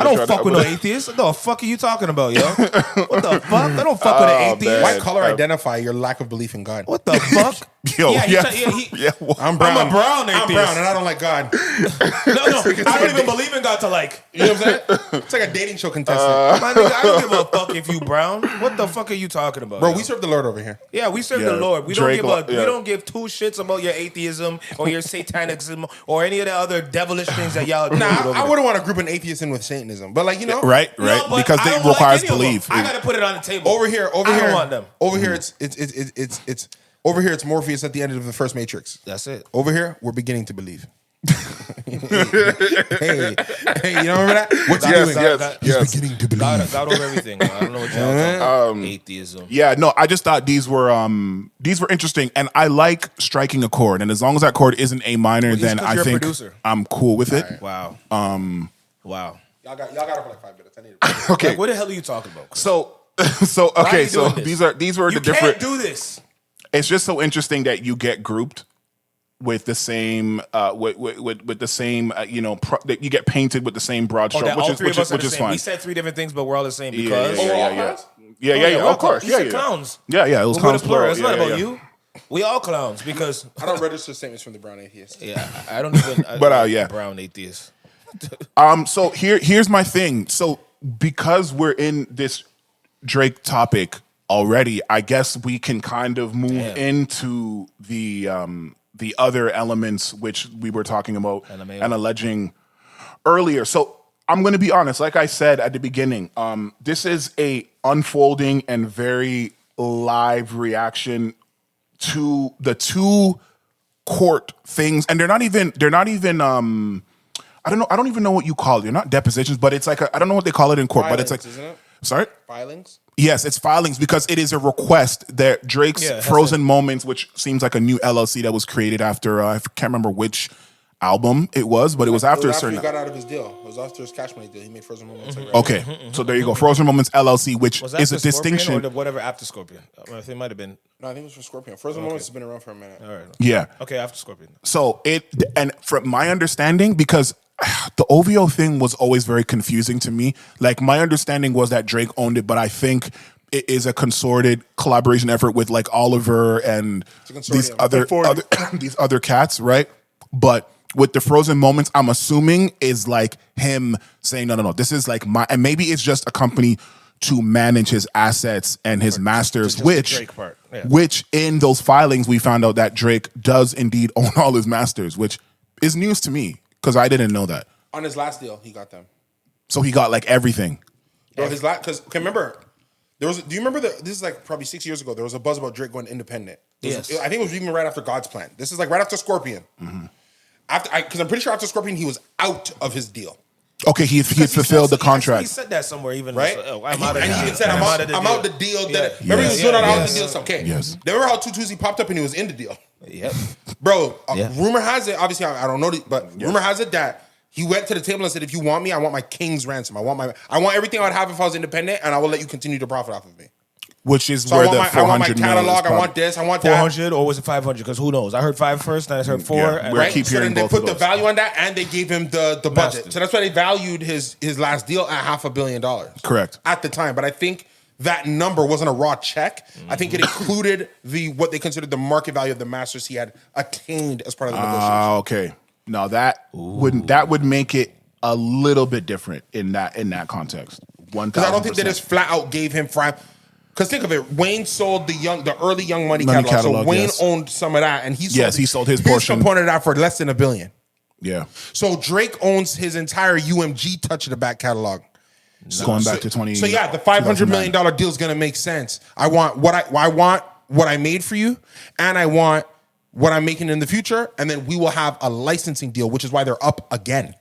don't fuck with no atheists. What the fuck are you talking about, yo? What the fuck? I don't fuck with an atheist. White color identify your lack of belief in God. What the fuck? Yo, I'm brown. I'm a brown atheist. I'm brown and I don't like God. No, I don't even believe in God to like. You know what I'm saying? It's like a dating show contestant. My nigga, I don't give a fuck if you brown. What the fuck are you talking about? Bro, yo? we serve the Lord over here. Yeah, we serve the Lord. We Drake, don't give we don't give two shits about your atheism or your satanicism or any of the other devilish things that y'all do. Nah, I wouldn't want to group an atheist in with Satanism, but like, you know, Right, No, but because I it don't like requires any of them. belief. I gotta put it on the table. over here, I don't want them. Over here, it's over here. It's Morpheus at the end of the first Matrix. That's it. Over here, we're beginning to believe. hey, you don't remember that? What's he doing? Yes. Beginning to believe. God over everything. I don't know what y'all talking about. Atheism. Yeah, no, I just thought these were interesting, and I like striking a chord, and as long as that chord isn't A minor, just then 'cause I you're a think producer. I'm cool with it. Wow. Wow. Y'all got it for like 5 minutes. I need it. Okay, Like, what the hell are you talking about? Chris? so Why are okay, you so doing this? these were You the different. can't do this. It's just so interesting that you get grouped with the same with the same that you get painted with the same broad stroke, That all which three is of us are which the is same. fine. We said three different things, but we're all the same because Yeah, of course. You Yeah, said yeah. clowns. Yeah, it was We're clowns the plural. It's plural. not Yeah, about yeah. you. We all clowns because I don't register statements from the brown atheist. yeah, I don't even. But, yeah. brown atheist. So here's my thing. So because we're in this Drake topic already, I guess we can kind of move into the other elements which we were talking about and alleging earlier. So I'm going to be honest. Like I said at the beginning, this is a unfolding and very live reaction to the two court things, and they're not even I don't even know what you call it. They're not depositions, but it's like I don't know what they call it in court, but it's like, Filings, isn't it? sorry? Filings? Yes, it's filings because it is a request that Drake's Yeah, it has Frozen Moments, which seems like a new LLC that was created after I can't remember which album it was, but it was after a He certain. got out of his deal. It was after his Cash Money deal. He made Frozen Moments. Okay, so there you go, Frozen Moments LLC, which Was that is a after Scorpion distinction. or whatever after Scorpion? I think it might have been. No, I think it was for Scorpion. Frozen Moments has been around for a minute. All right. Yeah. Okay, after Scorpion. So and from my understanding, because the OVO thing was always very confusing to me. Like my understanding was that Drake owned it, but I think it is a consorted collaboration effort with like Oliver and these these other cats, right? But with the Frozen Moments, I'm assuming is like him saying, no, this is like and maybe it's just a company to manage his assets and his masters, just the Drake part. Yeah. which in those filings we found out that Drake does indeed own all his masters, which is news to me because I didn't know that. On his last deal, he got them. So he got like everything. Bro, his last, because remember, do you remember this is like probably 6 years ago, there was a buzz about Drake going independent. Yes. I think it was even right after God's Plan. This is like right after Scorpion. Because I'm pretty sure after Scorpion, he was out of his deal. Okay, he fulfilled the contract. He said that somewhere, even Right? I'm out of And he even said, I'm out the deal. Yeah. Remember, he was doing out Yes. the deal. So, okay. Yes. Remember how 2 Tuesday popped up and he was in the deal? Yep. Bro, Yeah. rumor has it, obviously I don't know, but rumor has it that he went to the table and said, if you want me, I want my king's ransom. I want everything I would have if I was independent, and I will let you continue to profit off of me. Which is So where I the want my 400 million catalog, is I want this, I want that. 400 or was it 500? Because who knows? I heard 5 first, then I heard 4. Yeah, and we're Right? keep So hearing then they both put of the those. value on that, and they gave him the budget. Master. So that's why they valued his last deal at $500 million. Correct. At the time. But I think that number wasn't a raw check. I think it included what they considered the market value of the masters he had attained as part of the negotiation. Okay. No, that would make it a little bit different in that context. Because I don't think they just flat out gave him because think of it, Wayne sold the early Young Money catalog. So Wayne yes. owned some of that, and he sold his portion. component of that for less than $1 billion. Yeah. So Drake owns his entire UMG Touch of the Back catalog. Going back to 20. So yeah, the $500 million deal is gonna make sense. I want what I made for you, and I want what I'm making in the future, and then we will have a licensing deal, which is why they're up again.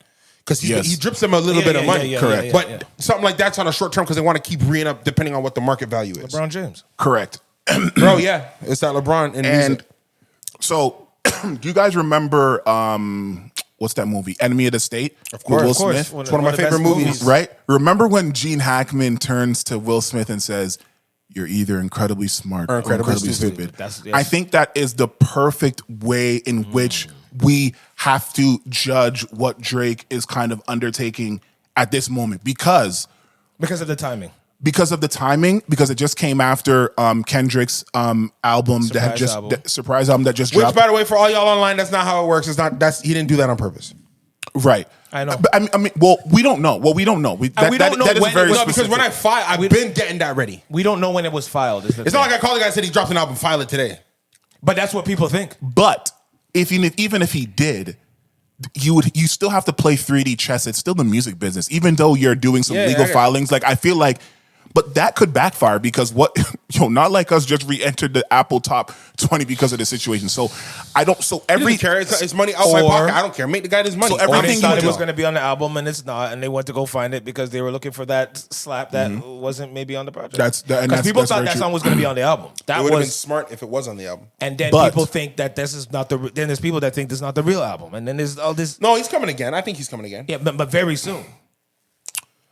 Because he drips them a little bit of money. Correct. But something like that's on a short term because they want to keep re up depending on what the market value is. LeBron James. Correct. Bro, yeah. It's that LeBron in And music. so, do you guys remember what's that movie? Enemy of the State? Of course. Will Of course. Smith? It's one of my favorite movies. Right? Remember when Gene Hackman turns to Will Smith and says, "You're either incredibly smart or incredibly stupid." Yes. I think that is the perfect way in which we have to judge what Drake is kind of undertaking at this moment because Because of the timing. because of the timing, because it just came after Kendrick's album surprise album that just Which, dropped. by the way, for all y'all online, that's not how it works. It's not. He didn't do that on purpose. Right. I know. But, I mean, well, we don't know. We don't know. we don't know that is when very it was- Because specific. when I file, I've been getting that ready. We don't know when it was filed. It's not like I called the guy and said he dropped an album, file it today. But that's what people think. But even if he did, you still have to play 3D chess. It's still the music business, even though you're doing some legal filings. Like I feel like, but that could backfire because not like us just re-entered the Apple top 20 because of the situation. So I don't. So every Care. It's money out my pocket. I don't care. Make the guy his money. So everything They you thought it do. was going to be on the album and it's not, and they went to go find it because they were looking for that slap that wasn't maybe on the project. Because people thought that song was going to be on the album. That It would have been was, smart if it was on the album. and then But- people think that this is not the. Then there's people that think this is not the real album, and then there's all this. No, he's coming again. I think he's coming again. Yeah, but very soon.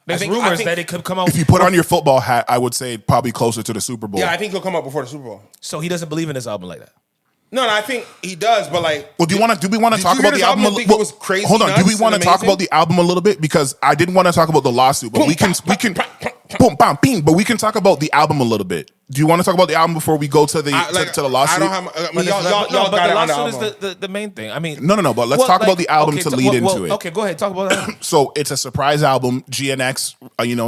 There's I rumors think- that it could come out. If you put on your football hat, I would say probably closer to the Super Bowl. Yeah, I think he'll come up before the Super Bowl. So he doesn't believe in this album like that. No, I think he does, but like, Well, do we want to did talk you about hear the album? this album and think it was crazy Hold on. Do we nuts want to and talk amazing? about the album a little bit because I didn't want to talk about the lawsuit, but we can boom bam bing. But we can talk about the album a little bit. Do you want to talk about the album before we go to the to the lawsuit? I don't have. I mean, y'all but got the it on the lawsuit album. is the main thing. I mean, No. But let's talk about the album to lead into it. Okay, go ahead. Talk about that. So it's a surprise album, GNX.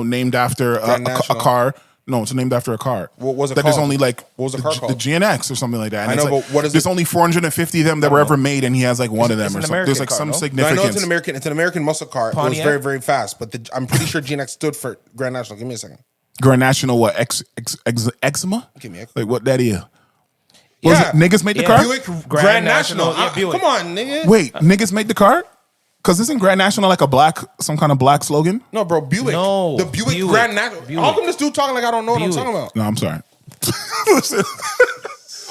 Named after a National. car. No, it's named after a car. What was it that called? There's only like What was the car the called? GNX or something like that. And I it's know, like, but what is there's it? only 450 of them that were ever made, and he has like one of them it's or an something. American There's like car, some no? No, I significance. know it's an American muscle car. It was Pontiac? very, very fast, but I'm pretty sure GNX stood for Grand National. Give me a second. Grand National, what? Eczema? Give me a- Like what that is? Was Yeah. it niggas made the Yeah. car? Buick Grand Grand National. National. Yeah, Buick. Come on, nigga. Wait, niggas made the car? Because isn't Grand National like some kind of black slogan? No, bro, Buick. No, The Buick, Buick. Grand National. Buick. How come this dude talking like I don't know what I'm Buick. talking about? No, I'm sorry. Listen.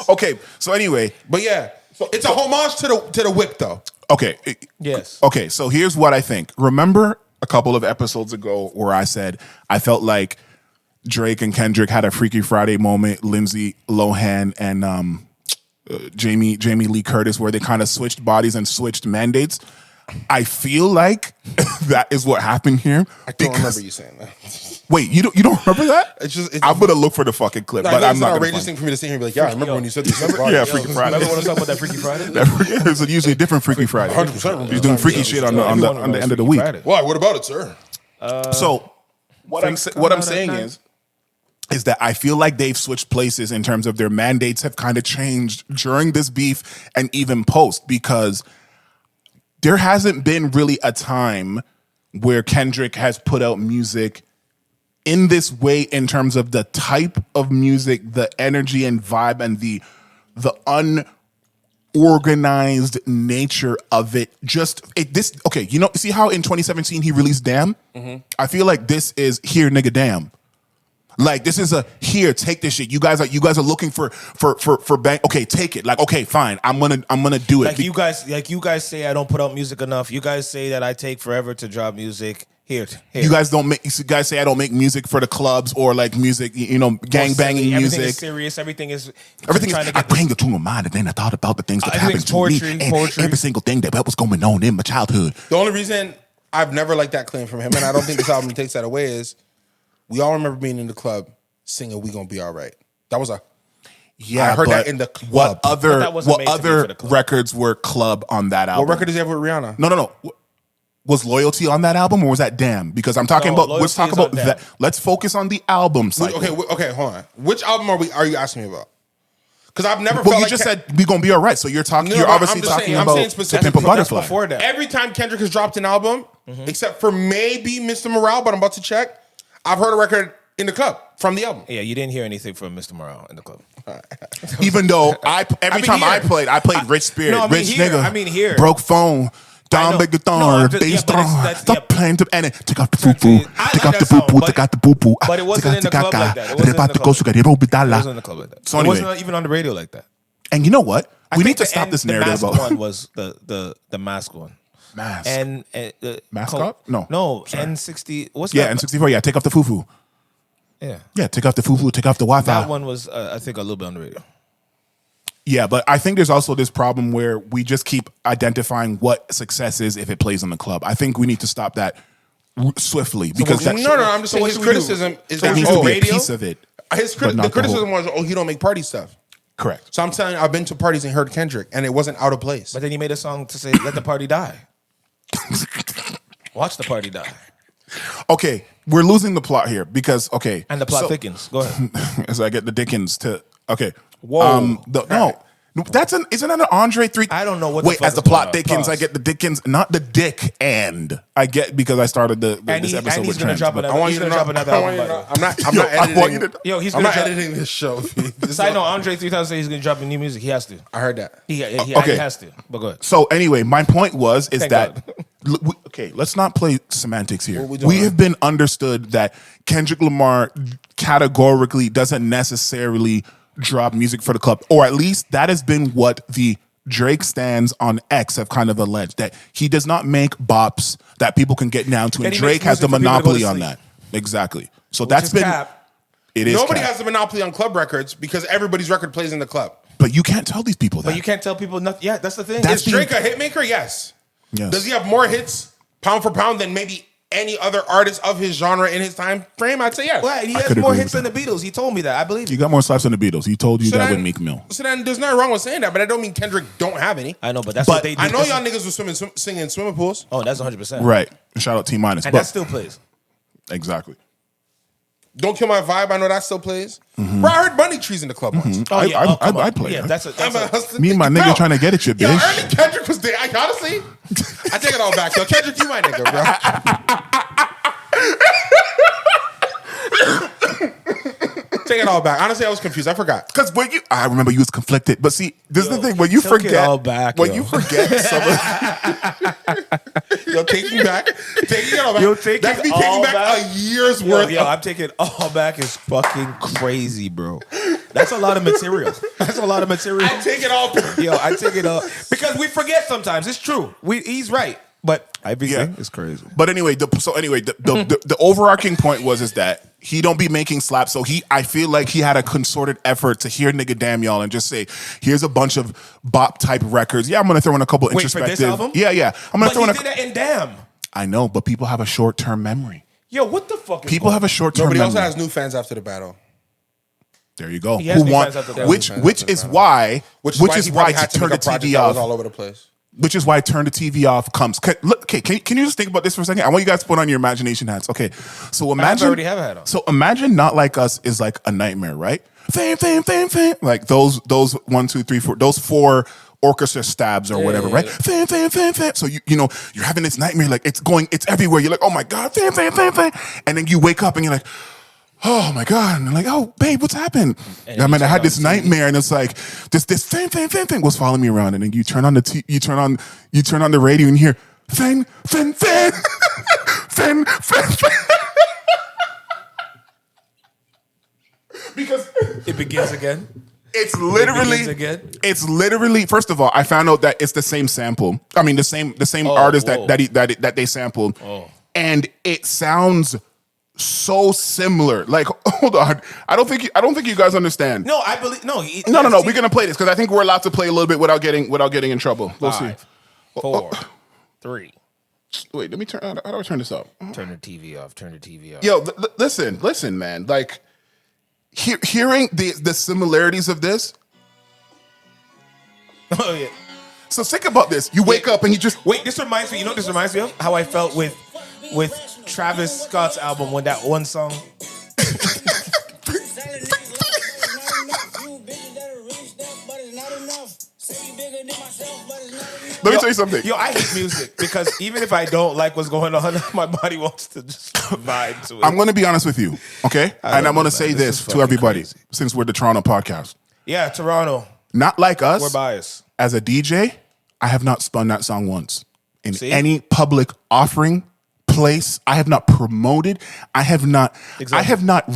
Okay, so anyway, But yeah, so it's a homage to the whip though. okay. Yes. Okay, so here's what I think. Remember a couple of episodes ago where I said I felt like Drake and Kendrick had a Freaky Friday moment, Lindsay Lohan and Jamie Lee Curtis, where they kind of switched bodies and switched mandates. I feel like that is what happened here. I don't remember you saying that. Wait, you don't remember that? It's I'm gonna look for the fucking clip, No, but I'm it's not an gonna outrageous find thing it. for me to sit here and be like, yeah, I remember when you said this. Yeah, Freaky Friday. Remember when I was talking about that Freaky Friday? There's usually a different Freaky Friday. 100%. He's doing freaky shit on the end of the week. Why? What about it, sir? So what I'm saying is that I feel like they've switched places in terms of their mandates have kind of changed during this beef and even post, because there hasn't been really a time where Kendrick has put out music in this way in terms of the type of music, the energy and vibe, and the unorganized nature of it. See how in 2017 he released Damn? I feel like this is Here Nigga Damn. Like this is here, take this shit. You guys are looking for bang. Okay, take it. Like, okay, fine. I'm gonna do it. Like you guys say I don't put out music enough. You guys say that I take forever to drop music. Here. You guys say I don't make music for the clubs or like music, gang banging Everything music. is serious. Everything is Everything is, I bring it to my mind and then I thought about the things that happened to poetry, me and every single thing that was going on in my childhood. The only reason I've never liked that claim from him, and I don't think this album takes that away, is we all remember being in the club singing "We Gonna Be All Right." That was Yeah, I heard but that in the club. But that wasn't made to be for other the club. records were club on that album? What record does he have with Rihanna? No. Was Loyalty on that album or was that Damn? Because I'm talking No, about. Let's talk Loyalty is about on that. Damn. Let's focus on the album side. Okay, hold on. Which album are you asking me about? Because I've never Well, felt you like just said we gonna be all right. So you're talking. No, you're but obviously I'm just talking saying- I'm about saying To specifically- Pimp a That's Butterfly. before that. every time Kendrick has dropped an album, except for maybe Mr. Morale, but I'm about to check, I've heard a record in the club from the album. Yeah, you didn't hear anything from Mr. Morale in the club. Even though every time I here. played, Rich Spirit, No, I mean Rich here. Nigga, I mean here. Broke Phone. Down know. big guitar, No, I'm just- bass yeah, but drum, that's- the yeah. plane to and take off the poo poo, I take like off the that poo song, poo, but- take out the poo poo. But it wasn't in the club like that. It wasn't in the club. It wasn't in the club like that. So It anyway, wasn't even on the radio like that. and you know what? We think need to the stop end- this narrative The mask about one was the mask one. mask. And Mascot? No. Sorry. N60. What's Yeah, that? N64. Yeah, take off the foo foo. Yeah, Yeah, take off the foo foo. Take off the Wi-Fi. that one was I think a little bit on the radio. Yeah, but I think there's also this problem where we just keep identifying what success is if it plays in the club. I think we need to stop that swiftly because no, I'm just saying his criticism is it that needs to be a piece of it. The criticism was, he don't make party stuff. Correct. So I'm telling you, I've been to parties and heard Kendrick, and it wasn't out of place. But then he made a song to say, "Let the party die." Watch the party die. Okay, we're losing the plot here because And the plot thickens. Go ahead. as I get the Dickens to Whoa. No, isn't that an Andre 3? I don't know what. Wait, the fuck as the is plot going on. thickens, Pause. I get the Dickens, not the dick, and I get because I started this episode he's with gonna trends. drop but- another. He's gonna drop another album. by the way. I'm not I want you editing. to- Yo, he's I'm gonna not drop. editing this show. Side note: Andre 3000 said he's gonna drop new music. He has to. I heard that. He Okay. has to. But go ahead. So anyway, my point is Thank that okay, let's not play semantics here. What we doing, We man? have been understood that Kendrick Lamar categorically doesn't necessarily drop music for the club, or at least that has been what the Drake stands on X have kind of alleged, that he does not make bops that people can get down to, and That he Drake makes has the music for people to go monopoly to on sleep. that. Exactly. So Which that's is been cap. it is Nobody cap. has a monopoly on club records because everybody's record plays in the club. But you can't tell these people that. But you can't tell people nothing. Yeah, that's the thing. That's Is Drake a hit maker? Yes. Yes. Does he have more hits pound for pound than maybe any other artist of his genre in his time frame? I'd say yes. Well, he I has could more agree hits with than the Beatles. He told me that. I believe You you. got more slaps than the Beatles. He told you So that then- with Meek Mill. So then there's nothing wrong with saying that, but I don't mean Kendrick don't have any. I know, but that's But what they do. I know This y'all is- niggas was singing in swimming pools. Oh, that's 100%. Right. Shout out T minus. And But that still plays. exactly. Don't Kill My Vibe. I know that still plays. Bro, I heard Bunny Trees in the club once. Oh, yeah. I- Come on. I'd play Yeah, that. that's a Me and my nigga trying to get at you, Yo, bitch. Ernie Kendrick was there. I honestly, I take it all back. Yo, Kendrick, you my nigga, bro. Take it all back. Honestly, I was confused. I forgot. Because I remember you was conflicted. But see, this is the thing. When you took it forget, all back, when yo. you forget some of Yo, taking back. Taking it all back. Yo, take That's it me all taking back back. a year's Yo, worth I'm taking it all back is fucking crazy, bro. That's a lot of material. That's a lot of material. I take it all back. Yo, I take it all because we forget sometimes. It's true. He's right, but everything Yeah. is crazy. But anyway, the overarching point is that he don't be making slaps. So I feel like he had a concerted effort to hear nigga damn y'all and just say, here's a bunch of bop type records. Yeah, I'm gonna throw in a couple Wait, for introspective. this album? Yeah. I'm gonna But throw he in did that in Damn. I know, but people have a short term memory. Yo, what the fuck is People have a short term Nobody memory. also has new fans after the battle. There you go. He has Who new want fans after that. which Fans which after is that. why Which he is why why he to had to turn make the a project TV that was off. all over the place. Which is why turn the TV off comes. Can you just think about this for a second? I want you guys to put on your imagination hats. Okay, so imagine already have a hat on. So imagine Not Like Us is like a nightmare, right? Fame. Like those 1, 2, 3, 4, those 4 orchestra stabs or whatever, right? Fame. So you know you're having this nightmare, like it's everywhere. You're like, oh my god, fame, and then you wake up and you're like, oh my god, and you're like, oh babe, what's happened? And I you mean, I turn had on this the TV. nightmare, and it's like this fame was following me around, and then you turn on you turn on the radio and you hear fame. Because It begins again. it's begins again? literally. First of all, I found out that it's the same sample. I mean, the same artist whoa. that they sampled, and it sounds so similar. Like, hold on, I don't think you guys understand. No, I believe no. No. We're gonna play this because I think we're allowed to play a little bit without getting in trouble. We'll see. 5, 4, 3. Wait, let me turn. How do I turn this up? Turn the TV off. Turn the TV off. Yo, listen, man. Like, hearing the similarities of this. Oh yeah. So think about this. You wake up and you just Wait, this reminds me. You know what this reminds me of? How I felt with Travis Scott's album when that one song. Let me tell you something. Yo, I hate music because even if I don't like what's going on, my body wants to just vibe to it. I'm going to be honest with you, okay? And I'm going to say This is this to fucking everybody, crazy. since we're the Toronto podcast. Yeah, Toronto. Not Like Us, We're biased. as a DJ, I have not spun that song once. In See? any public offering place, I have not promoted. I have not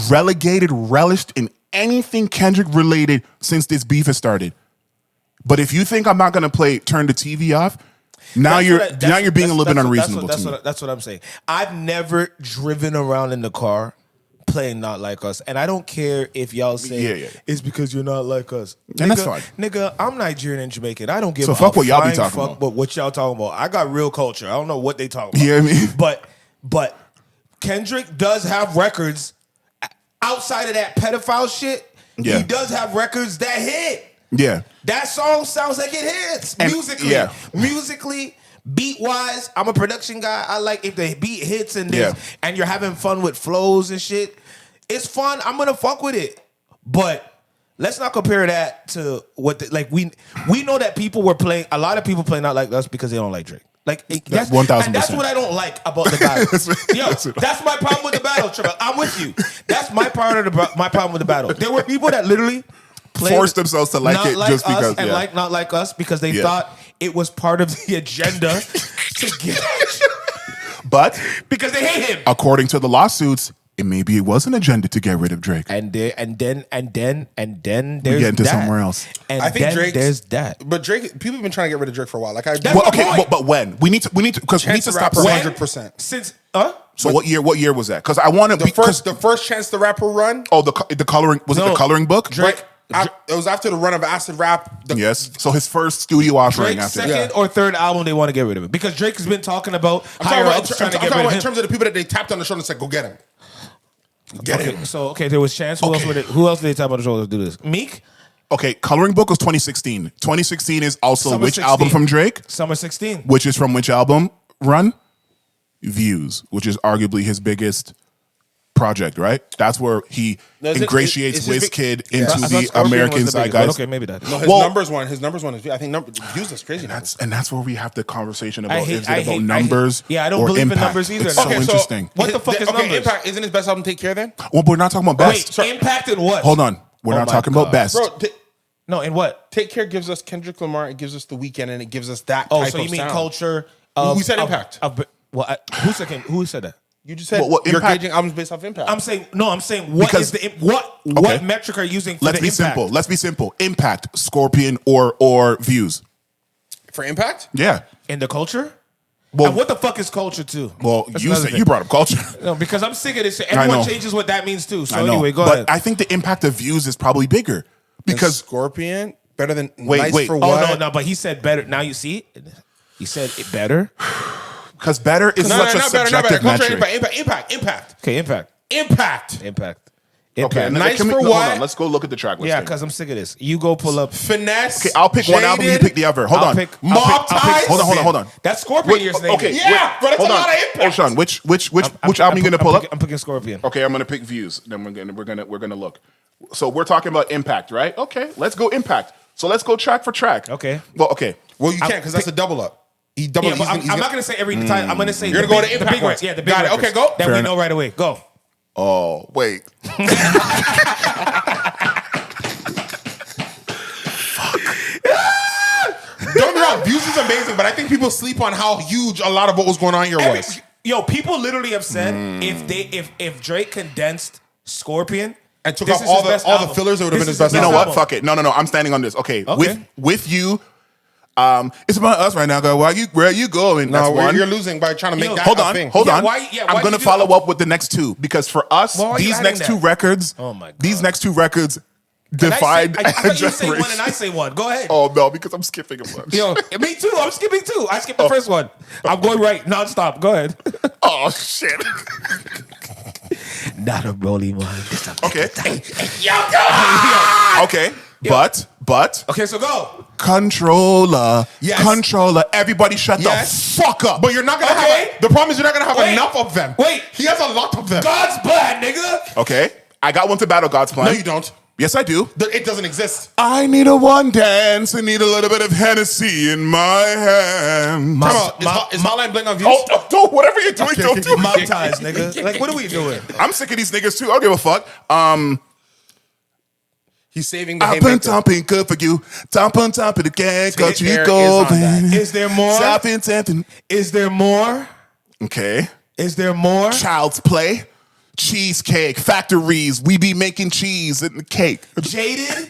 relished in anything Kendrick related since this beef has started. But if you think I'm not going to play Turn the TV Off, now you're being a little bit unreasonable to me. That's what I'm saying. I've never driven around in the car playing not like us, and I don't care if y'all say it's because you're not like us. And that's fine. Nigga, I'm Nigerian and Jamaican. I don't give So a fuck what y'all be flying talking fuck about. But what y'all talking about? I got real culture. I don't know what they talking about. You hear me? But Kendrick does have records outside of that pedophile shit. Yeah. He does have records that hit. Yeah. That song sounds like it hits And- musically. yeah. Musically, beat wise, I'm a production guy. I like if the beat hits and and you're having fun with flows and shit. It's fun. I'm gonna fuck with it. But let's not compare that to what we know that people were playing. A lot of people play not like us because they don't like Drake. Like that's 1000%. And that's what I don't like about the battle. Yo, that's my problem with the battle, Trivelle. I'm with you. That's my my problem with the battle. There were people that literally Forced themselves to like it just us because. and like not like us because they thought it was part of the agenda to get. But because they hate him. according to the lawsuits, maybe it was an agenda to get rid of Drake. And then there's We get into that. somewhere else. And I think then Drake's- there's that. But Drake, people have been trying to get rid of Drake for a while. Like That's Well, my okay, point. but when we need to because we need Chance to the stop Rapper, saying. 100%. Since So what year was that? Because I want to The first Chance the Rapper run. Oh, the coloring was it No, the coloring book? Drake. It was after the run of acid rap. Yes. So his first studio offering Drake's after second or third album, they want to get rid of him because Drake has been talking about I'm higher talking ups about, trying to I'm get talking rid about of in him. terms of the people that they tapped on the shoulder and said, "Go get him." Get him. So there was Chance. Who else did they tap on the shoulder to do this? Meek. Okay, coloring book was 2016. 2016 is also Summer which 16. album from Drake? Summer 16. Which is from which album? Run? Views, which is arguably his biggest project, right? That's where he No, is it- ingratiates is his WizKid big- into I thought the Scorpion American was the biggest, zeitgeist. but okay, maybe that. No, his Well- numbers one. I think views is crazy. And that's where we have the conversation about hate- is I it about hate- numbers? yeah, I don't or believe in impact? numbers either. It's Okay, so so interesting. what the fuck is numbers? Impact isn't his best album Take Care then? Well, we're not talking about best. Wait, Impact in what? Hold on. We're Oh not my talking God. about best. Bro, No, in what? Take Care gives us Kendrick Lamar, it gives us The Weeknd, and it gives us that Oh, type so of you mean sound. culture? We said impact. Who said that? You just said What you're impact? gauging albums based off impact. I'm saying what Because- is what Okay. metric are you using for Let's the be impact? simple. Let's be simple. Impact, Scorpion, or views. For impact? Yeah. In the culture? Well- and what the fuck is culture too? Well, That's you another said thing. you brought up culture. No, because I'm sick of this shit. I Everyone know. changes what that means too. So I know. anyway, go but ahead. I think the impact of views is probably bigger because Scorpion better than Wait, Nice for Oh What? no, but he said better. Now you see, he said it better. better is No, such a not better. subjective Culture, metric. impact. Okay, impact. Okay, Nice can we- for hold What? on, let's go look at the track listing. Yeah, because I'm sick of this. You go pull up. Finesse. Okay, I'll pick one album, you Jaded. pick the other. Hold I'll on. pick- Mob Ties? Hold on. That's Scorpion you're naming. Okay, Yeah, but that's hold a on. lot of impact. Sean, which album you gonna pull up? I'm picking Scorpion. Okay, I'm gonna pick views. Then we're gonna look. So we're talking about impact, right? Okay, let's go impact. So let's go track for track. Okay. Well, okay. Well, you can't because that's a double up. He double. Yeah, but I'm not gonna say every time. I'm gonna say You're the gonna go big- to the impact big ones. ones. Yeah, the big Got it. records Okay, go. That Fair we enough. know right away. Go. Oh, wait. Don't get me wrong, views is amazing, but I think people sleep on how huge a lot of what was going on here was. Yo, people literally have said if Drake condensed Scorpion And took this off is all his the best all the album. fillers, it would have This been his is best You know album. what? Fuck it. No. I'm standing on this. Okay. Okay. With you. It's about us right now, girl. Where are you going? That's No, one. you're losing by trying to make Yo, that Hold a on, thing. hold Yeah, on. why I'm you gonna do follow that? up with the next two because for us, Why are you these adding next that? two records, Oh my God. these next two records And defied I thought you say one generation. and I say one. Go ahead. Oh no, because I'm skipping a bunch. Yo, me too. I'm skipping two. I skipped the first one. I'm going right nonstop. Go ahead. Oh shit. Not a rolling one. Okay. Okay. But Okay, so go. controller. Yes. Controller. Everybody shut Yes. the fuck up. But you're not gonna Okay. have. The problem is you're not gonna have Wait. enough of them. Wait. he has a lot of them. God's plan, nigga. Okay. I got one to battle God's plan. No, you don't. Yes, I do. It doesn't exist. I need a one dance and need a little bit of Hennessy in my hand. Come on, is Hotline Bling on views? Oh, don't, whatever you're doing, don't do Mob it. ties, nigga. Like, what are we doing? I'm sick of these niggas too. I don't give a fuck. He's saving the I've been haymaker. thumping good for you. Thump on top of the gang, got There you is going. on that. Is there more? Stop and tempting. Is there more? Okay. Is there more? Child's play. Cheesecake. Factories. We be making cheese and the cake. Jaded?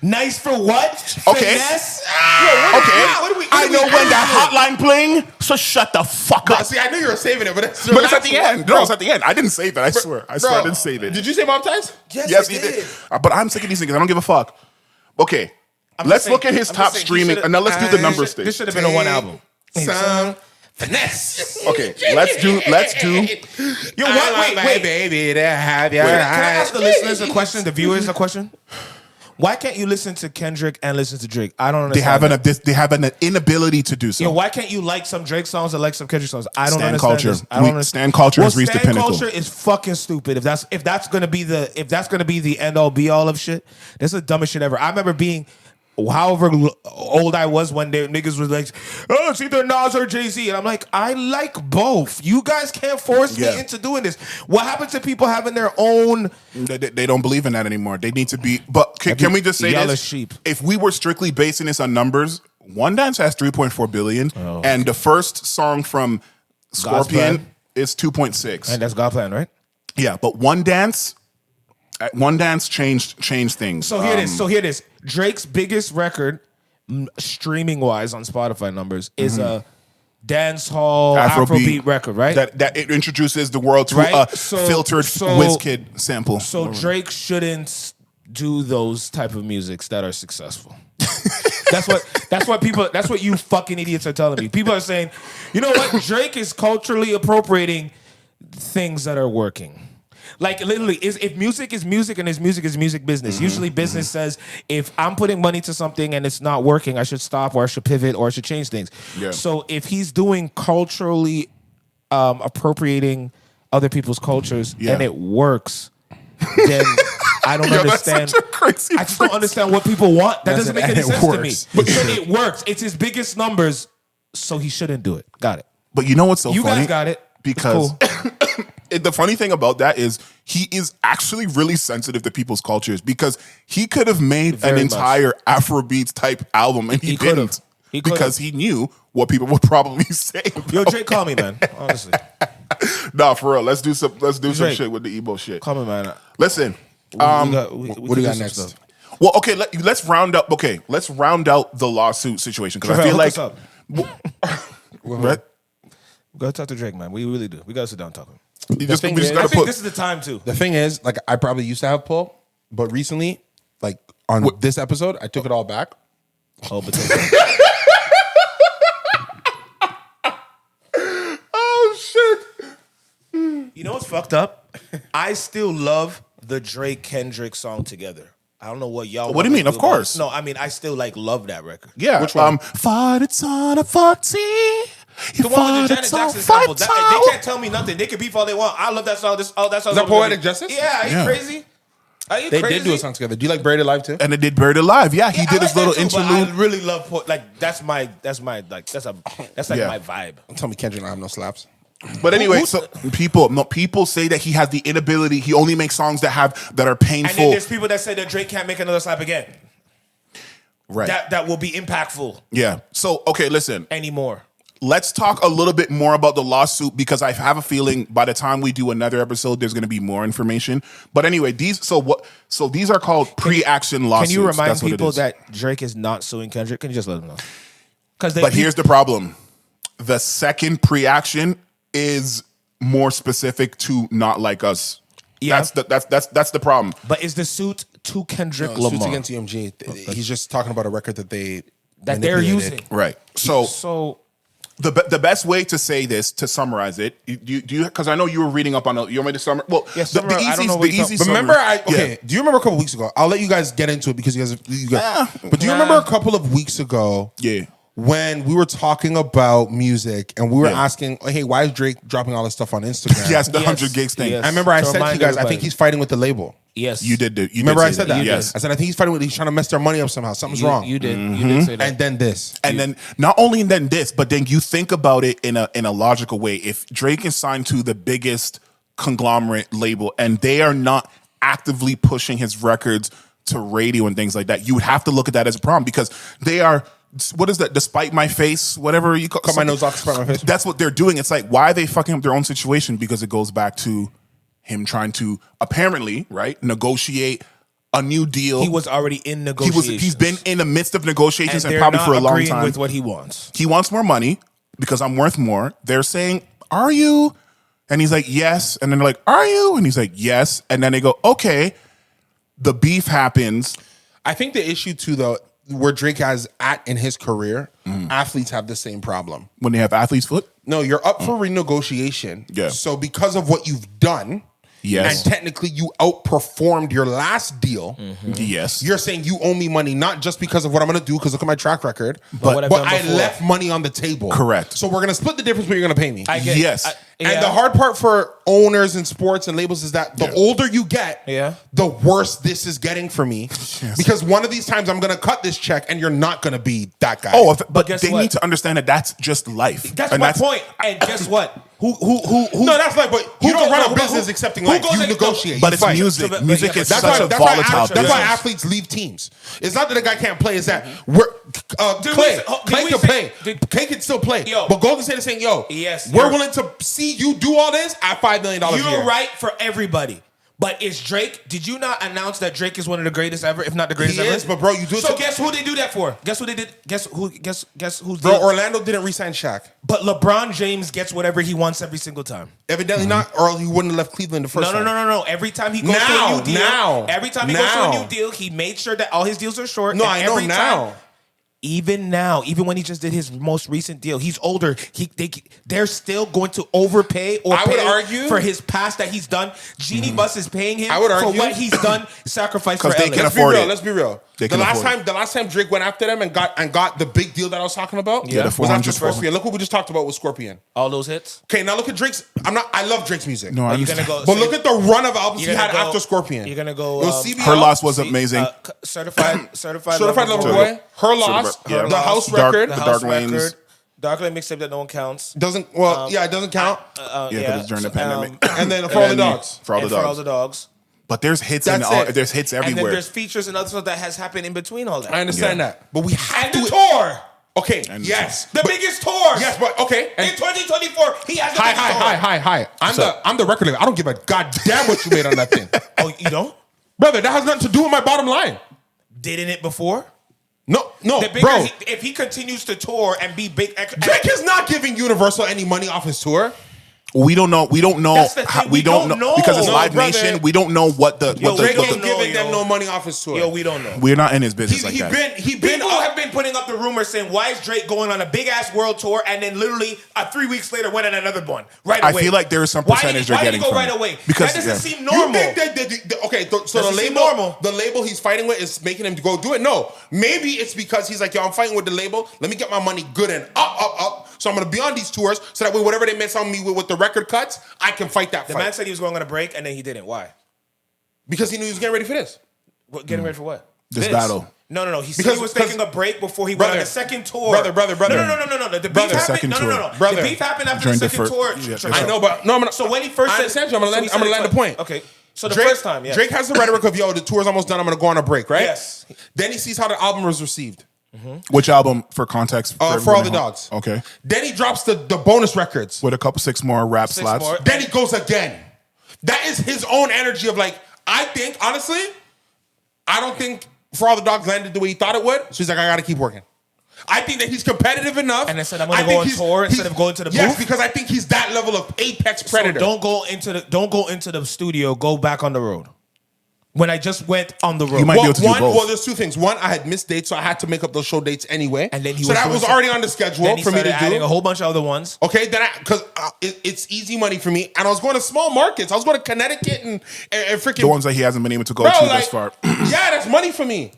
Nice for what? Okay. Finesse? I know when that hotline playing, so shut the fuck up. See, I knew you were saving it, but it's But it's at the end. No, it's at the end. I didn't save it. I swear. I swear I didn't save it. Did you say Mob Ties? Yes, he did. But I'm sick of these niggas. I don't give a fuck. Okay. Let's look at his top streaming, and now let's do the numbers thing. This should have been a one album. Some finesse. Okay, let's do. Yo, wait. Baby, to have your Can I ask the listeners a question, the viewers a question? Why can't you listen to Kendrick and listen to Drake? I don't understand. They have an inability to do so. Yeah, why can't you like some Drake songs and like some Kendrick songs? I don't Stan understand culture. this. I don't understand. Stan culture has reached the Stan pinnacle. culture is fucking stupid. If that's gonna be the end all be all of shit, that's the dumbest shit ever. I remember being however old I was when niggas was like, oh, it's either Nas or Jay-Z. And I'm like, I like both. You guys can't force me into doing this. What happened to people having their own? They don't believe in that anymore. They need to be. But can we just say yellow this? Sheep. If we were strictly basing this on numbers, One Dance has 3.4 billion, and the first song from Scorpion is 2.6. And that's God Plan, right? Yeah, but One Dance changed things. So here it is. Drake's biggest record, streaming wise on Spotify numbers, is a dance hall Afrobeat record, right? That it introduces the world to a filtered WizKid sample. So Drake shouldn't do those type of musics that are successful. That's what you fucking idiots are telling me. People are saying, you know what? Drake is culturally appropriating things that are working. Like literally, if music is music and his music is music business. Usually business says if I'm putting money to something and it's not working, I should stop or I should pivot or I should change things. Yeah. So if he's doing culturally appropriating other people's cultures and it works, then I don't understand. That's such a crazy I just don't understand what people want. That doesn't make any sense to me. But it works. It's his biggest numbers, so he shouldn't do it. Got it. But you know what's so funny? You guys got it. Because the funny thing about that is he is actually really sensitive to people's cultures because he could have made an entire Afrobeats type album and he didn't. Because he knew what people would probably say. Yo, Drake, call me, man. Honestly. Nah, for real. Let's do some shit with the Igbo shit. Call me, man. Listen. What do you got next? Stuff. Well, okay, let's round up. Okay, let's round out the lawsuit situation because I feel like. What? We gotta talk to Drake, man. We really do. We gotta sit down and talk to him. I think this is the time too. The thing is, like, I probably used to have pull, but recently, like on this episode, I took it all back. Oh, but oh shit! You know what's fucked up? I still love the Drake Kendrick song together. I don't know what y'all. What do you mean? Of course. No, I mean I still love that record. Yeah. Which one? Fought it's on a 40. The one with the Janet Jackson sample. They can't tell me nothing. They can beef all they want. I love that song. That song. Is that Poetic Justice? Yeah, are you crazy? They did do a song together. Do you like Buried Alive too? And they did Buried Alive. Yeah, he did his little interlude. I really love that's my vibe. Don't tell me Kendrick don't have no slaps. But anyway, so people say that he has the inability. He only makes songs that are painful. And then there's people that say that Drake can't make another slap again. Right. That will be impactful. Yeah. So okay, listen. Anymore. Let's talk a little bit more about the lawsuit because I have a feeling by the time we do another episode, there's going to be more information. But anyway, these are called pre-action lawsuits. Can you remind people that Drake is not suing Kendrick? Can you just let them know? But here's the problem: the second pre-action is more specific to Not Like Us. Yeah, that's the problem. But is the suit to Kendrick Lamar? Suits against EMG. He's just talking about a record that they're using. Right. So the best way to say this, to summarize it, you because I know you were reading up on you want me to summarize? Well, yeah, the easy remember do you remember a couple weeks ago? I'll let you guys get into it because you guys but do you remember a couple of weeks ago? Yeah. When we were talking about music and we were asking, hey, why is Drake dropping all this stuff on Instagram? Yes, the 100 gigs thing. Yes. I remember I said to you guys, I think he's fighting with the label. Yes. You did. Remember I said that? Yes. I said, I think he's fighting with, he's trying to mess their money up somehow. Something's wrong. You did. You did say that. And then this. And then not only then this, but then you think about it in a logical way. If Drake is signed to the biggest conglomerate label and they are not actively pushing his records to radio and things like that, you would have to look at that as a problem because they are. What is that? Despite my face, whatever you call cut my nose off, despite my face. That's what they're doing. It's like, why are they fucking up their own situation? Because it goes back to him trying to apparently, right, negotiate a new deal. He was already in negotiations. He's been in the midst of negotiations and they're probably not for a long agreeing time. with what he wants. He wants more money because I'm worth more. They're saying, "Are you?" And he's like, "Yes." And then they're like, "Are you?" And he's like, "Yes." And then they go, "Okay." The beef happens. I think the issue too, though, where Drake has at in his career, athletes have the same problem. When they have athlete's foot? No, you're up for renegotiation. Yeah. So because of what you've done, Yes. and technically you outperformed your last deal, Yes. you're saying you owe me money, not just because of what I'm going to do, because look at my track record, But what I've done I before. left money on the table. Correct. So we're going to split the difference, but you're going to pay me. I get, Yes. And the hard part for owners and sports and labels is that the older you get, the worse this is getting for me. Yes. Because one of these times I'm going to cut this check and you're not going to be that guy. Oh, but guess they what? need to understand that that's just life. That's And my point. And guess what? Who? No, that's like, but you don't run a business accepting life. You in- negotiate. But you it's fight. music. So, Music is That's such why, a that's why volatile that's why business. athletes leave teams. It's not that the guy can't play. It's that we're Clay can play. Clay can still play. Yo. But Golden State is saying, "Yo, Yes, we're you're- willing to see you do all this at $5 million a year." You're right for everybody. But is Drake? Did you not announce that Drake is one of the greatest ever, if not the greatest He ever? is, but bro, you do it. So to- guess who they do that for? Guess who they did? Guess who's Bro, Orlando didn't re-sign Shaq. But LeBron James gets whatever he wants every single time. Evidently not, or he wouldn't have left Cleveland the first time. No. Every time he goes to a new deal, every time he goes to a new deal, he made sure that all his deals are short. No, and I know every now. time- Even now, even when he just did his most recent deal, he's older. They're still going to overpay or I would pay argue- for his past that he's done. Genie Bus is paying him I would for argue- what he's done. Sacrifice for 'Cause they LA. can Let's be afford real. it. Let's be real. They The can last afford time Drake went after them and got the big deal that I was talking about, Yeah, the was 400, after his first year. Look what we just talked about with Scorpion. All those hits. Okay, now look at Drake's. I love Drake's music. No, I You're gonna understand. go. But so look at the run of albums he you're had gonna go- after Scorpion. You're gonna go. It was CBL, Her Loss was amazing. Certified Certified Lover Lover Boy. Boy, Her Loss, Yeah. the House Dark- record the House Dark record, Lanes. Dark Lane mixtape that no one counts. doesn't. Well, yeah, it doesn't count. Yeah, because it's during the pandemic. And then For All the Dogs. For all the And For all dogs. the dogs. But there's hits That's it. there's hits And then everywhere. there's features and other stuff that has happened in between all that. I understand Yeah. that, but we have And to. the tour. Okay, And the yes, The but- biggest tour. yes, but okay. In And 2024, he has the biggest tour. hi. So- I'm the record label. I don't give a goddamn what you made on that thing, Oh, you don't? brother. That has nothing to do with my bottom line. Didn't it before? No, The bigger bro. if he continues to tour and be big, Drake is not giving Universal any money off his tour. We don't know. We don't know. That's the thing, We we don't don't know know. because it's No, Live brother. Nation. We don't know what the. Yo, What the, Drake what ain't the giving them yo. no money off his tour. Yo, we don't know. we're not in his business like he that. been People have been putting up the rumors saying, why is Drake going on a big ass world tour and then literally 3 weeks later went on another one right I away? feel like there is some Why percentage did they're he getting go from right it. away? Because, that doesn't yeah. seem normal. You think that okay, so Doesn't the seem label, normal. the label he's fighting with is making him go do it. No, maybe it's because he's like, yo, I'm fighting with the label. Let me get my money good and up. So I'm gonna be on these tours so that way, whatever they miss on me with the record cuts, I can fight that The fight. man said he was going on a break and then he didn't. Why? Because he knew he was getting ready for this. Getting ready for what? This battle. No. He said Because- he was taking a break before he went Brother, on the second tour. brother. No. The beef happened. Second No. tour. Brother. The beef happened after During the the second fir- tour. yeah, I know, but no, I'm gonna, So when he first I said, understand you. I'm gonna so he land said the point. Okay. So the Drake, first time, yeah. Drake has the rhetoric of, yo, the tour's almost done. I'm gonna go on a break, right? Yes. Then he sees how the album was received. Which album for context? For All everybody the home? Dogs. Okay. Then he drops the bonus records. With a couple 6 more rap slots. more. Then he goes again. That is his own energy of like, I think, honestly, I don't think For All the Dogs landed the way he thought it would. So he's like, I gotta keep working. I think that he's competitive enough. And I said, I'm gonna go on tour instead of going to the Yes, booth? because I think he's that level of apex predator. So don't go into the studio. Go back on the road. When I just went on the road, You might be able to do both. Well, there's two things. One, I had missed dates, so I had to make up those show dates anyway. and then he so was that doing was some- already on the schedule then he for me to started adding do. a whole bunch of other ones. Okay, then because it's easy money for me, and I was going to small markets. I was going to Connecticut and freaking The ones that he hasn't been able to go Bro, to like, thus far. yeah, that's money for me.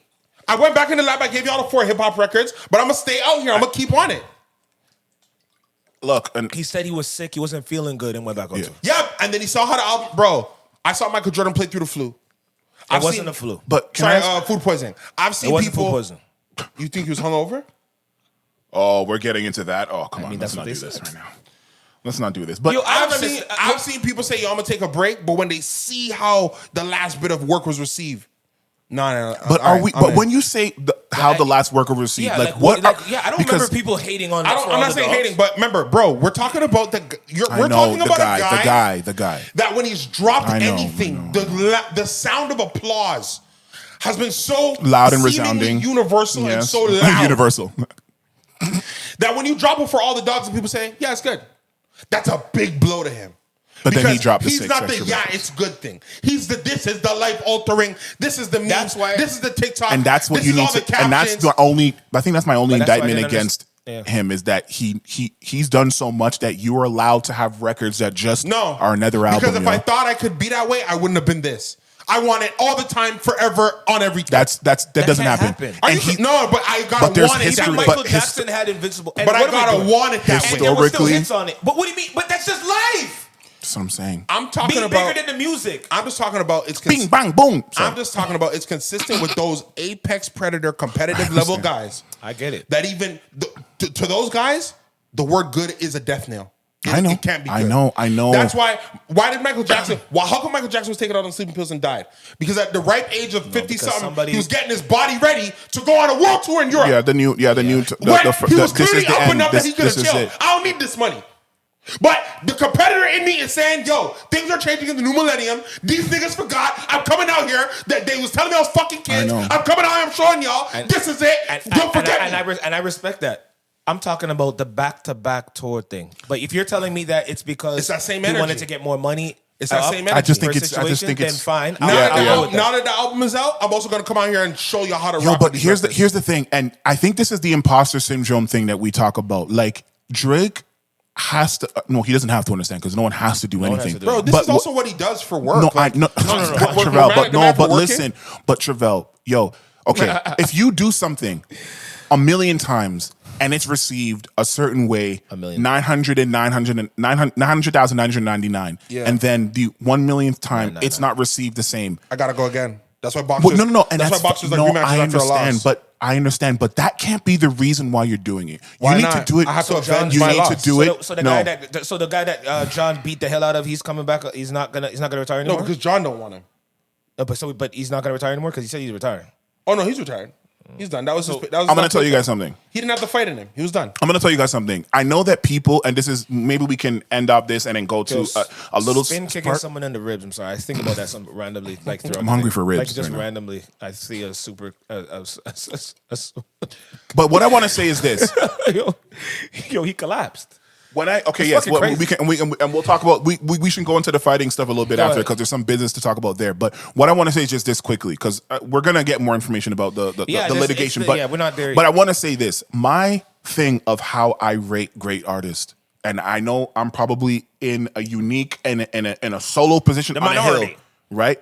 I went back in the lab. I gave y'all the 4 hip hop records, but I'm gonna stay out here. I'm gonna keep on it. Look, and He said he was sick. He wasn't feeling good and went back on tour. Yeah, and then he saw how the album, bro. I saw Michael Jordan play through the flu. It wasn't a flu. but can I ask- food poisoning. I've It seen wasn't people. food poisoning. You think he was hungover? Oh, we're getting into that. Oh, come on. mean, Let's that's not what do they this said. right now. Let's not do this. But Yo, I I've remember seen, this- I've seen people say, yo, I'm gonna take a break, but when they see how the last bit of work was received, no. but all are right, we? I'm But in. when you say how the last worker was received, Yeah, like what? I don't because remember people hating on. I'm not saying hating, but remember, bro, we're talking about I we're know talking the about guy, a the guy. that when he's dropped I know, anything, I know. the sound of applause has been so loud and seemingly resounding, universal and so loud. Universal. That when you drop it for all the dogs and people say, yeah, it's good. That's a big blow to him. But then he dropped the he's 6 not the extra yeah, records. it's good thing. He's the this is the life altering. This is the meme. That's why- this is the TikTok. And that's what this you is need all the to. And that's captions. the only. I think that's my only But that's why I indictment didn't against understand. him is that he's done so much that you are allowed to have records that just are another album. Because if I thought I could be that way, I wouldn't have been this. I want it all the time, forever, on everything. that doesn't can't happen. happen. And no, but I gotta but there's want it. history- that way. Michael but Jackson had Invincible. And But I what am gotta doing? want it that way. And there were still Historically- hits on it. But what do you mean? But that's just life. That's what I'm saying. I'm talking Be about. bigger than the music. I'm just talking about it's. Bing bang boom. Sorry. I'm just talking about it's consistent with those apex predator competitive level guys. I get it. That even to those guys, the word good is a death nail. I know. It can't be good. I know. That's why did Michael Jackson, how come Michael Jackson was taken out on sleeping pills and died? Because at the ripe age of 50-something, he was getting his body ready to go on a world tour in Europe. Yeah, the new. When he was this clearly is the up end. enough that he could This have is chilled. it. I don't need this money. But the competitor in me is saying, yo, things are changing in the new millennium. These niggas forgot. I'm coming out here. That they was telling me I was fucking kids. know. I'm coming out here. I'm showing y'all. This is it. Don't forget me. And I respect that. I'm talking about the back-to-back tour thing. But if you're telling me that it's because It's that same he energy. wanted to get more money, It's that same I just energy. think it's. I just think then it's fine. Now, Yeah, that yeah. now that the album is out, I'm also going to come out here and show you how to Yo, rock. but with here's these the thing, and I think this is the imposter syndrome thing that we talk about. Like Drake has to. No, he doesn't have to understand because no one has to do one has anything. to do Bro, this But is also what he does for work. No, Like, no, Trivelle, but listen, but Trivelle, yo, okay, if you do something a million times and it's received a certain way, 900,999, and then the 1 millionth time it's not received the same. I gotta go again. That's why boxers. Well, no, and that's why boxers like rematches I after a understand, loss. I understand, but that can't be the reason why you're doing it. Why you need not? to do it. I have to avenge you my need loss. to do it. So the guy that John beat the hell out of, he's coming back. He's not gonna retire anymore. No, because John don't want him. But he's not gonna retire anymore because he said he's retiring. Oh no, he's retired. He's done. That was his. I'm going to tell you guys something. He didn't have the fight in him. He was done. I'm going to tell you guys something. I know that people, and this is maybe we can end up this and then go to a little spin kicking someone in the ribs. I'm sorry, I think about that some randomly. Like I'm hungry for ribs Like just right now. randomly, I see a super. But what I want to say is this. yo, he collapsed. When I It's yes, fucking well, crazy. we can we'll talk about we should go into the fighting stuff a little bit Go after ahead. because there's some business to talk about there. But what I want to say is just this quickly because we're gonna get more information about the litigation. But we're not there But yet. I want to say this: my thing of how I rate great artists, and I know I'm probably in a unique and in a solo position on a hill, minority. right?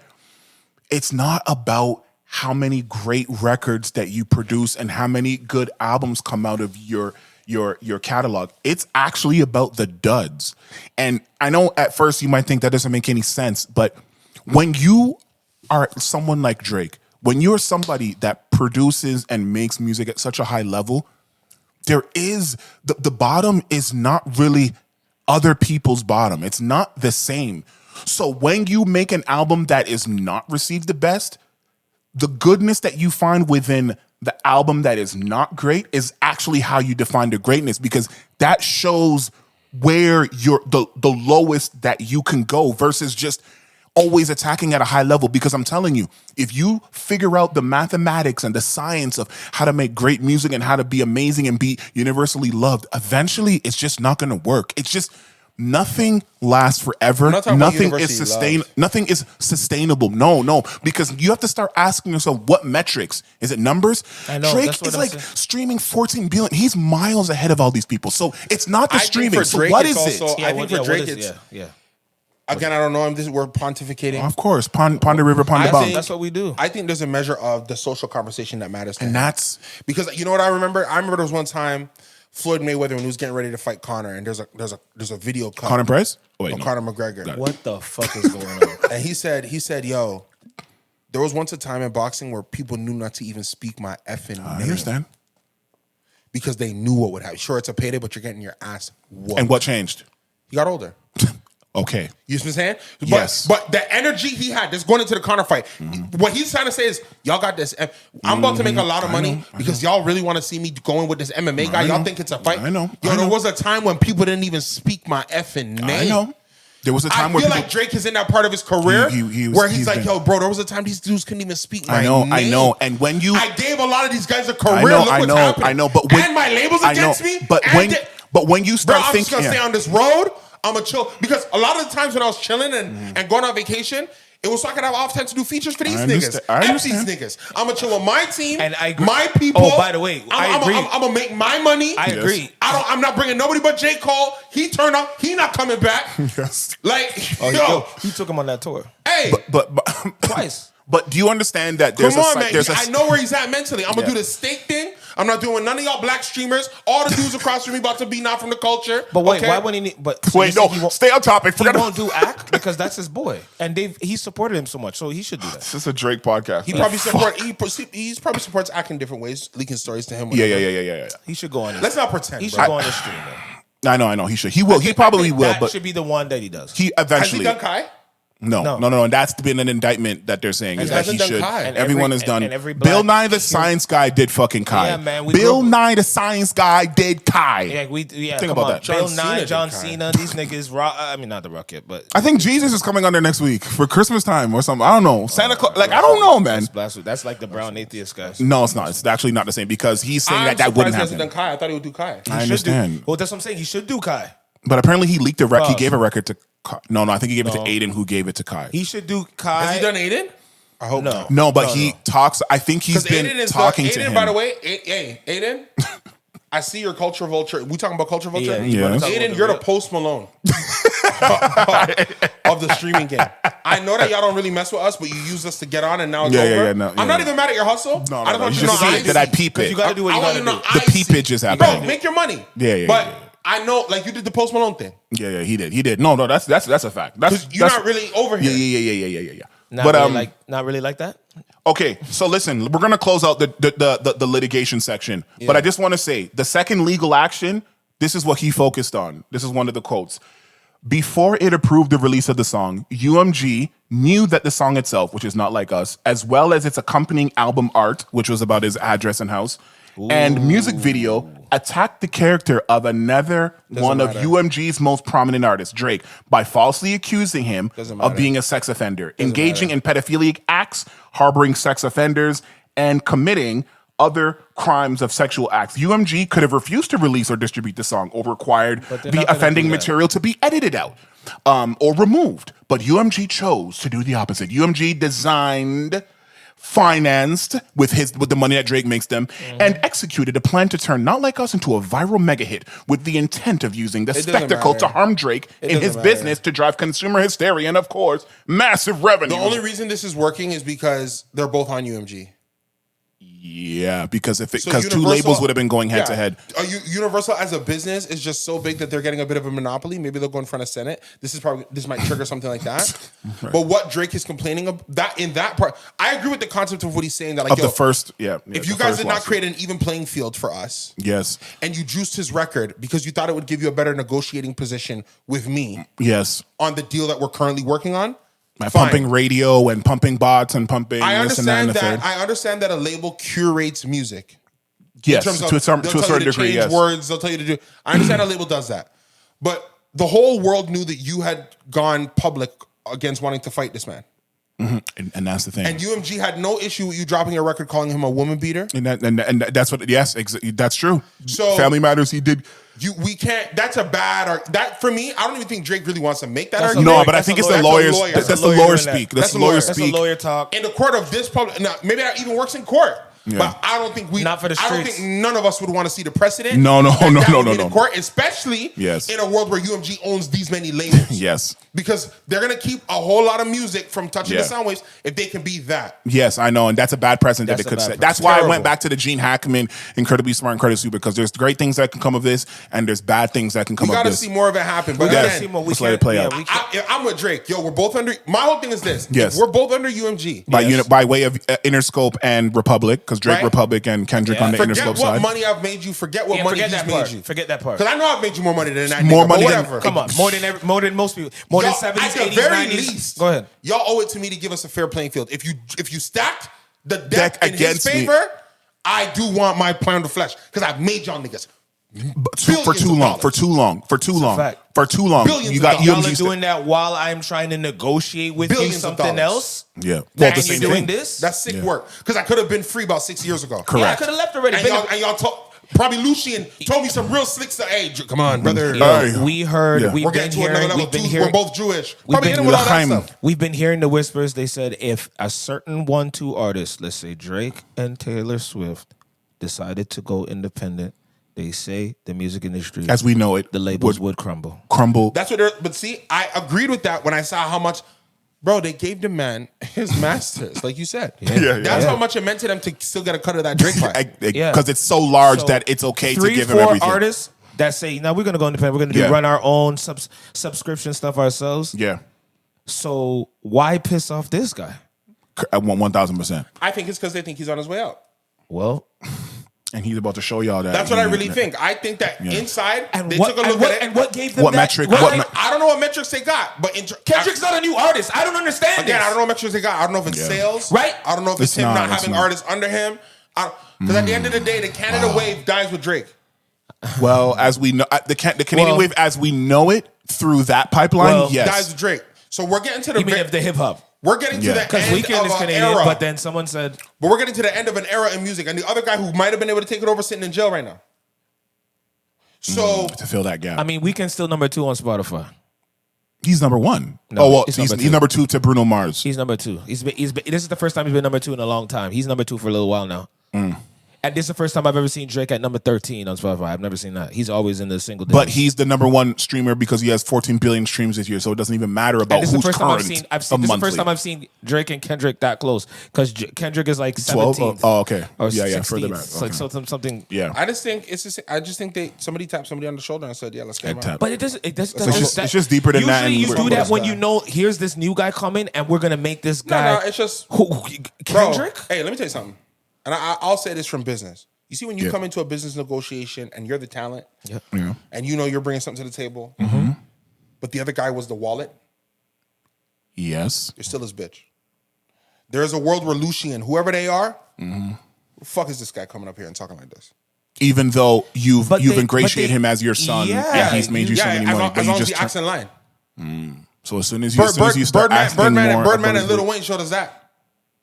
It's not about how many great records that you produce and how many good albums come out of your catalog. It's actually about the duds. And I know at first you might think that doesn't make any sense, but when you are someone like Drake, when you're somebody that produces and makes music at such a high level, there is the bottom is not really other people's bottom. It's not the same. So when you make an album that is not received the best, the goodness that you find within the album that is not great is actually how you define the greatness because that shows where you're the lowest that you can go versus just always attacking at a high level. Because I'm telling you, if you figure out the mathematics and the science of how to make great music and how to be amazing and be universally loved, eventually it's just not going to work. It's just nothing lasts forever. not talking about Nothing is universally loved. Nothing is sustainable. No, because you have to start asking yourself what metrics. Is it numbers? I know, Drake that's what is I'm like saying. streaming 14 billion. He's miles ahead of all these people. So it's not the I think streaming. for So Drake, what it's is also- it? I think for Drake, it's yeah. again. I don't know him. We're pontificating. Of course, pond the river, pond the I bomb. think- That's what we do. I think there's a measure of the social conversation that matters to him. And that's Because you know what I remember? I remember there was one time Floyd Mayweather when he was getting ready to fight Conor, and there's a video cut Conor Price. Oh, wait, of no. Conor McGregor, What the fuck is going on? and he said, yo, there was once a time in boxing where people knew not to even speak my effing name. I understand. because they knew what would happen. Sure, it's a payday, but you're getting your ass whooped. And what changed? He got older. Okay. You see what I'm saying? Yes. But the energy he had, just going into the Conor fight, what he's trying to say is, y'all got this. I'm about to make a lot of money because y'all really want to see me going with this MMA guy. Y'all think it's a fight? I know. Yo, there was a time when people didn't even speak my effing name. I know. There was a time I where feel people, like Drake is in that part of his career where he's like, been, yo, bro, there was a time these dudes couldn't even speak my name. I know. And when you, I gave a lot of these guys a career. Look what's happening. I know. But when, and my label's against me. But when you start I'm thinking, just gonna stay on this road. I'm gonna chill because a lot of the times when I was chilling and going on vacation, it was so I could have off time to do features for these niggas. F these niggas. I'm gonna chill with my team, and I agree. My people. Oh, by the way, I agree. I'm gonna make my money. I agree. I'm not bringing nobody but J. Cole. He turned up. He not coming back. Yes. Like, he took him on that tour. Hey, but twice. But do you understand that there's I know where he's at mentally. I'm gonna do the steak thing. I'm not doing none of y'all black streamers. All the dudes across from me about to be not from the culture. But wait, why wouldn't he? But so wait, no, stay on topic. He won't do act because that's his boy, and he supported him so much, so he should do that. This is a Drake podcast. He probably probably supports act in different ways, leaking stories to him. Yeah. He should go on. Let's not pretend. He should go on the stream. I know. He should. He will. He probably will. That but should be the one that he does. He eventually. Has he done Kai? No. And that's been an indictment that they're saying is that he should. Everyone has done. Bill Nye the Science Guy did fucking Kai. Yeah, man. Bill Nye the Science Guy did Kai. Yeah, think about that. Bill Nye, John Cena, these niggas. I mean, not the Rocket, but I think Jesus is coming on there next week for Christmas time or something. I don't know. Santa Claus. Like I don't know, man. That's like the brown atheist guys. No, it's not. It's actually not the same because he's saying that wouldn't happen. Done Kai. I thought he would do Kai. I understand. Well, that's what I'm saying. He should do Kai. But apparently he leaked a record. He gave a record to Kai. No, I think he gave it to Aiden, who gave it to Kai. He should do Kai. Has he done Aiden? I hope no. No, but he talks. I think he's been talking to him. By the way, Aiden, I see your culture vulture. We talking about culture vulture? Yeah. Aiden, you're the Post Malone of the streaming game. I know that y'all don't really mess with us, but you use us to get on, and now it's over. No, I'm not even mad at your hustle. No, I just want you you to know see it. Did I peep it? You got to do what you got to do. The peepage is happening. Bro, make your money. Yeah. But I know, like you did the Post Malone thing. Yeah, he did. No, that's a fact. You're not really over here. Yeah. Not really like that. Okay, so listen, we're gonna close out the litigation section, but I just want to say the second legal action. This is what he focused on. This is one of the quotes. Before it approved the release of the song, UMG knew that the song itself, which is Not Like Us, as well as its accompanying album art, which was about his address and house, and music video, attacked the character of another one of UMG's most prominent artists, Drake, by falsely accusing him of being a sex offender, engaging in pedophilic acts, harboring sex offenders, and committing other crimes of sexual acts. UMG could have refused to release or distribute the song or required the offending material to be edited out or removed. But UMG chose to do the opposite. UMG designed, financed with the money that Drake makes them, and executed a plan to turn Not Like Us into a viral mega hit with the intent of using the spectacle to harm Drake in his business to drive consumer hysteria and, of course, massive revenue. The only reason this is working is because they're both on UMG. Yeah, because two labels would have been going head to head. Universal as a business is just so big that they're getting a bit of a monopoly. Maybe they'll go in front of Senate. This might trigger something like that. Right. But what Drake is complaining of that part, I agree with the concept of what he's saying. That like the first, if you guys did not create an even playing field for us, yes, and you juiced his record because you thought it would give you a better negotiating position with me, yes, on the deal that we're currently working on. Pumping radio and pumping bots and pumping this and that and the third. I understand that a label curates music. Yes, to a certain degree. Yes, words they'll tell you to do. I understand a label does that, but the whole world knew that you had gone public against wanting to fight this man. Mm-hmm. And that's the thing. And UMG had no issue with you dropping a record calling him a woman beater. And that's what. Yes, that's true. So Family Matters, he did. We can't. That's a bad. That for me, I don't even think Drake really wants to make that argument. No, but I think it's the lawyers. That's the lawyer speak. That's the lawyer speak. That's the lawyer talk. In the court of this public. Now, maybe that even works in court. Yeah. But I don't think not for the streets. I don't think none of us would want to see the precedent. No. In court, especially in a world where UMG owns these many labels. Yes. Because they're gonna keep a whole lot of music from touching the sound waves if they can be that. Yes, I know, and that's a bad precedent that it could set. That's why I went back to the Gene Hackman, incredibly smart, incredibly stupid, because there's great things that can come of this, and there's bad things that can come of this. We gotta see more of it happen. But again, let's let it play out. I'm with Drake. Yo, we're both under. My whole thing is this. Yes, we're both under UMG by way of Interscope and Republic, because Drake Republic and Kendrick on the Interscope side. Forget what money I've made you. Forget what money he's made you. Forget that part. Because I know I've made you more money than that. More money than whatever. Come on, more than most people. More than 70s, 80s, 90s. Least, go ahead. Y'all owe it to me to give us a fair playing field. If you stacked the deck in his favor, I do want my pound of flesh because I've made y'all niggas for too long. for too long. Billions You of got dollars. Y'all UMG are doing that while I'm trying to negotiate with Billions you of something dollars. else. Yeah. And Well, the you're same doing thing. this. That's sick work. Because I could have been free about 6 years ago. Correct. Yeah, I could have left already. And y'all talk. Probably Lucian told me some real slick stuff. Hey, come on, brother. Hey. We heard. Yeah. We've We're been getting to another hearing. level. We've been We're hearing. both Jewish. We've Probably been- into all that L'chaim. stuff. We've been hearing the whispers. They said if a certain 1-2 artist, let's say Drake and Taylor Swift, decided to go independent, they say the music industry, As we know it, the labels would crumble. crumble. That's what they're. But see, I agreed with that when I saw how much, bro. They gave the man his masters, like you said. Yeah. That's how much it meant to them to still get a cut of that Drake pie. Because it's so large So, that it's okay to give him 3-4 everything. artists that say, now we're going to go independent. We're going to Yeah. run our own subscription stuff ourselves. Yeah. So why piss off this guy? At 1,000%. I think it's because they think he's on his way out. Well, And he's about to show y'all that. That's what I really think. I think that inside they took a look at it. And what gave them What that? metric- What what gave- me- I don't know what metrics they got, but Kendrick's not a new artist. I don't understand again, this. I don't know what metrics they got. I don't know if it's Yeah. sales, Right. I don't know if it's It's him not, not it's having not. artists under him. Because at the end of the day, the Canada wave dies with Drake. Well, as we know, the Canadian Well- wave as we know it through that pipeline, Well, Dies yes. with Drake. So we're getting to the You mean if the hip hop? we're getting to Yeah. the Because end Weeknd of is an Canadian, era. but then someone said, But we're getting to the end of an era in music, and the other guy who might have been able to take it over sitting in jail right now. So To fill that gap. I mean, Weeknd's still number 2 on Spotify. He's number one. No, well, he's he's number he's two. number 2 to Bruno Mars. He's number 2. This is the first time he's been number 2 in a long time. He's number 2 for a little while now. And this is the first time I've ever seen Drake at number 13 on Spotify. I've never seen that. He's always in the single digits. But he's the number 1 streamer because he has 14 billion streams this year, so it doesn't even matter about And this is who's the first time current. I've seen. This is the monthly. first time I've seen Drake and Kendrick that close because Kendrick is like 12? 17th. Oh, okay. Or Yeah, 16th. further back. It's like something. Yeah. I just think I just think somebody tapped somebody on the shoulder and said, "Yeah, let's get him Head out." tap. But it doesn't. It doesn't. It's just deeper than that, Usually, and you we're- do that when guy. you know here's this new guy coming, and we're gonna make this guy. No, it's just who, Kendrick. Bro, hey, let me tell you something. And I'll say this from business. You see, when you Yeah. come into a business negotiation and you're the talent, Yeah. Yeah. and you know you're bringing something to the table, but the other guy was the wallet, Yes. you're still his bitch. There is a world where Lucian, whoever they are, who the fuck is this guy coming up here and talking like this? Even though you've But ingratiated they- him as your son, Yeah. and he's made you so many money, but as you long as just he acts in line. so as soon as you start asking Birdman more, and Lil Wayne showed us that.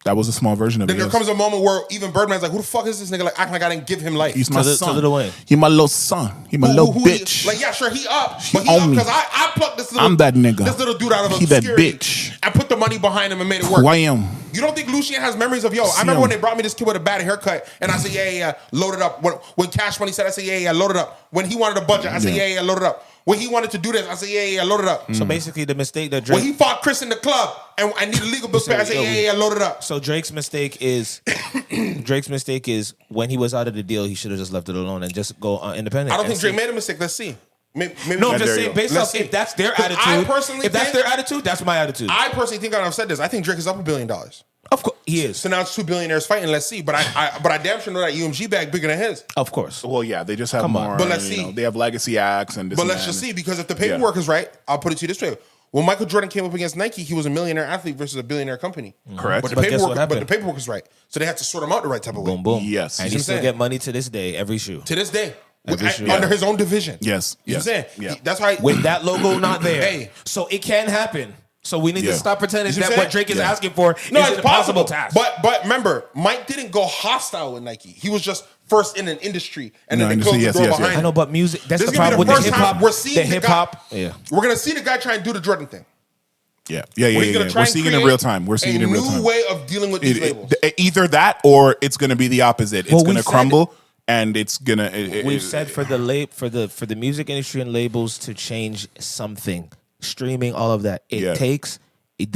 that was a small version of Then it. there yes. comes a moment where even Birdman's like, "Who the fuck is this nigga? Like acting like I didn't give him life." He's my To son. Lil Wayne. He my little son. He my Who- little who bitch. He, like, yeah, sure, he up. He But he own up me. because I plucked this little. I'm that nigga. This little dude out of He that obscurity. bitch. I put the money behind him and made it work. Who I am. You don't think Lucian has memories of, yo, I remember when they brought me this kid with a bad haircut and I said, yeah, load it up. When Cash Money said, I said, yeah, load it up. When he wanted a budget, I said, yeah, load it up. When he wanted to do this, I said, yeah, load it up. So basically, the mistake that Drake. When he fought Chris in the club and I need a legal bill, I said, yeah, load it up. So Drake's mistake is when he was out of the deal, he should have just left it alone and just go independent. I don't and think Drake see. made a mistake. Let's see. Maybe No, I'm Yeah, just there saying you based Let's off see. if that's their 'Cause attitude. I personally if that's think- their attitude, that's my attitude. I personally think I've said this. I think Drake is up $1 billion. Of course, he is. So now it's 2 billionaires fighting. Let's see. But I damn sure know that UMG bag bigger than his. Of course. Well, yeah, they just have Come on. more. But let's you see. know, they have legacy acts and this. But and let's that. just see, because if the paperwork is right, I'll put it to you this way. When Michael Jordan came up against Nike, he was a millionaire athlete versus a billionaire company. Correct. But the But guess what paperwork, happened? was right. So they had to sort him out the right type of way. Boom, boom. Yes. And You he see what still I'm get saying? money to this day, every shoe. To this day. Every shoe. Under his own division. Yes. You know Yes. what I'm saying? Yeah. That's why With that logo not there. Hey. So it can happen. So we need Yeah. to stop pretending You see that what I'm what Drake is saying? asking for no, is it's an impossible possible. task. But remember, Mike didn't go hostile with Nike. He was just first in an industry and No, then I they closed the understand. door Yes, yes, behind yes. I him. know, but music, that's This the is gonna problem be with the the first hip time hop. we're seeing The the hip guy. hop. Yeah. We're gonna see the guy try and do the Jordan thing. Yeah. Where he's gonna try We're and seeing it in create real time. We're seeing it in real a time. new way of dealing with these labels. Either that or it's going to be the opposite. It's Well, going to we've said- crumble and it's going to. We've said for the music industry and labels to change something, streaming, all of that. It Yeah. takes the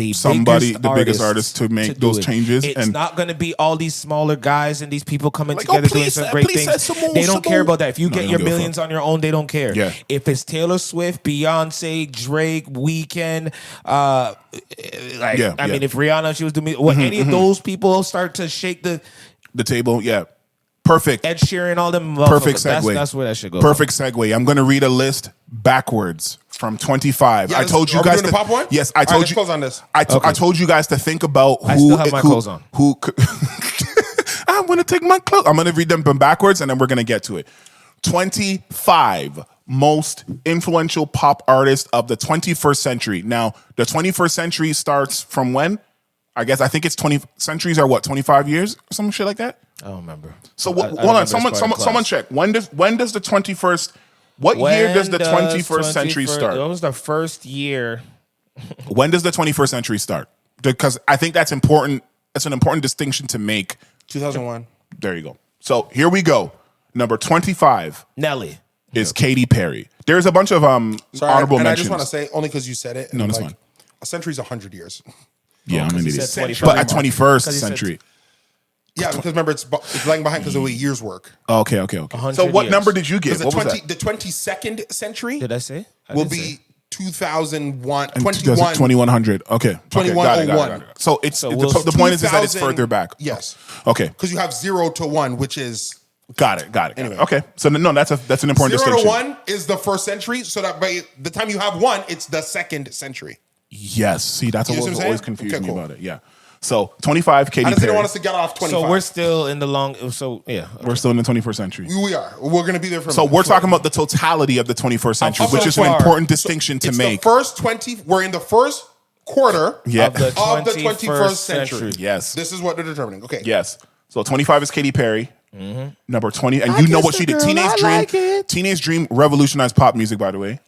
biggest artists to make do those it. changes. It's And not going to be all these smaller guys and these people coming Like, together oh, doing please, some great please, things. Simone, They don't care Simone. about that. If you No, get they your don't give a millions on your own, they don't care. Yeah. If it's Taylor Swift, Beyonce, Drake, Weeknd, I mean, if Rihanna, she was doing any of those people start to shake the table, yeah. Perfect. Ed Sheeran, all them Perfect motherfuckers, segue. That's where that should go. Perfect segue. I'm going to read a list backwards from 25. Yeah, I told you are we guys doing the pop one? Yes, I All right, told let's you. close on this. I told you guys to think about who. I still have my clothes on. Who? I'm going to take my clothes. I'm going to read them from backwards, and then we're going to get to it. 25. most influential pop artists of the 21st century. Now, the 21st century starts from when? I think it's 20 centuries are what, 25 years or some shit like that? I don't remember. So hold on, someone check. When does the 21st? What year does the 21st century start? What was the first year? When does the 21st century start? Because I think that's important. It's an important distinction to make. 2001. There you go. So here we go. Number 25. Nelly is Katy Perry. There's a bunch of honorable mentions. I just want to say, only because you said it. No, that's fine. A century's 100 years. Yeah, I'm an idiot. But at 21st century. Yeah, because remember, it's lagging behind because of the way years work. Okay. So what number did you get? The 22nd century did I say? Will be 2001, 2100. Okay. 2101. Got it. So the point is that it's further back. Yes. Okay. Because you have 0 to 1, which is... Got it. Anyway. Okay. So no, that's an important 0 distinction. 0 to 1 is the first century, so that by the time you have 1, it's the second century. Yes. See, that's what always confused me cool. about it. Yeah. So 25, Katy Perry. I just didn't want us to get off 25. So we're still in the long. So yeah, we're still in the 21st century. We are. We're going to be there for. So we're talking about the totality of the 21st century, which is an important distinction to make. The first 20. We're in the first quarter of the 21st century. Yes. This is what they're determining. Okay. Yes. So 25 is Katy Perry. Mm-hmm. Number 20, and you know what she did. Teenage Dream revolutionized pop music, by the way.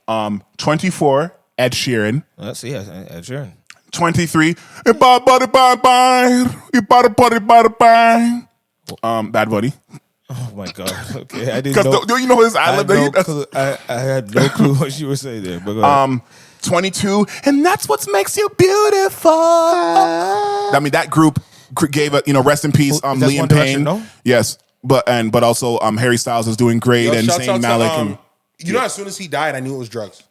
24, Ed Sheeran. Let's see, Ed Sheeran. 23, Bad Bunny. Oh my God. Okay, I didn't know. Because do you know his ad lib? I had no clue what you were saying there. But go ahead. 22, and that's what makes you beautiful. I mean, that group gave a rest in peace. Liam Payne. No? Yes, but also Harry Styles is doing great, and Zayn Malik. As soon as he died, I knew it was drugs.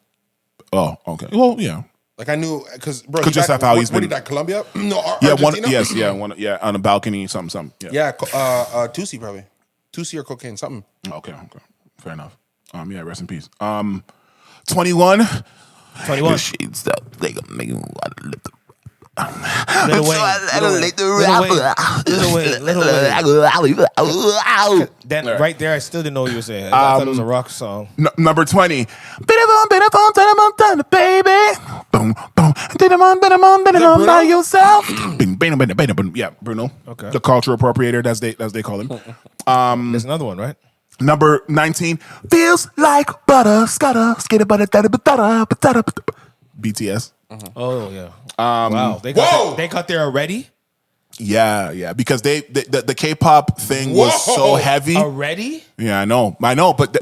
Oh, okay. Well, yeah. Like I knew because could just have how he's been. What did that Colombia? No, Argentina? On a balcony, something. Yeah, Tusi probably. Tusi or cocaine, something. Okay, fair enough. Rest in peace. 21. She's that they gonna make you Little Wayne. Then right there, I still dn't know what you were saying. I thought it was a rock song. Number 20. Baby. Boom, boom. By yourself. Yeah, Bruno. Okay. The cultural appropriator, as they call him. There's another one, right? Number 19. Feels like butter, scutter, skitty butter, BTS. Oh yeah. Wow. They got there already? Yeah. Because the K-pop thing was so heavy. Already? Yeah, I know. But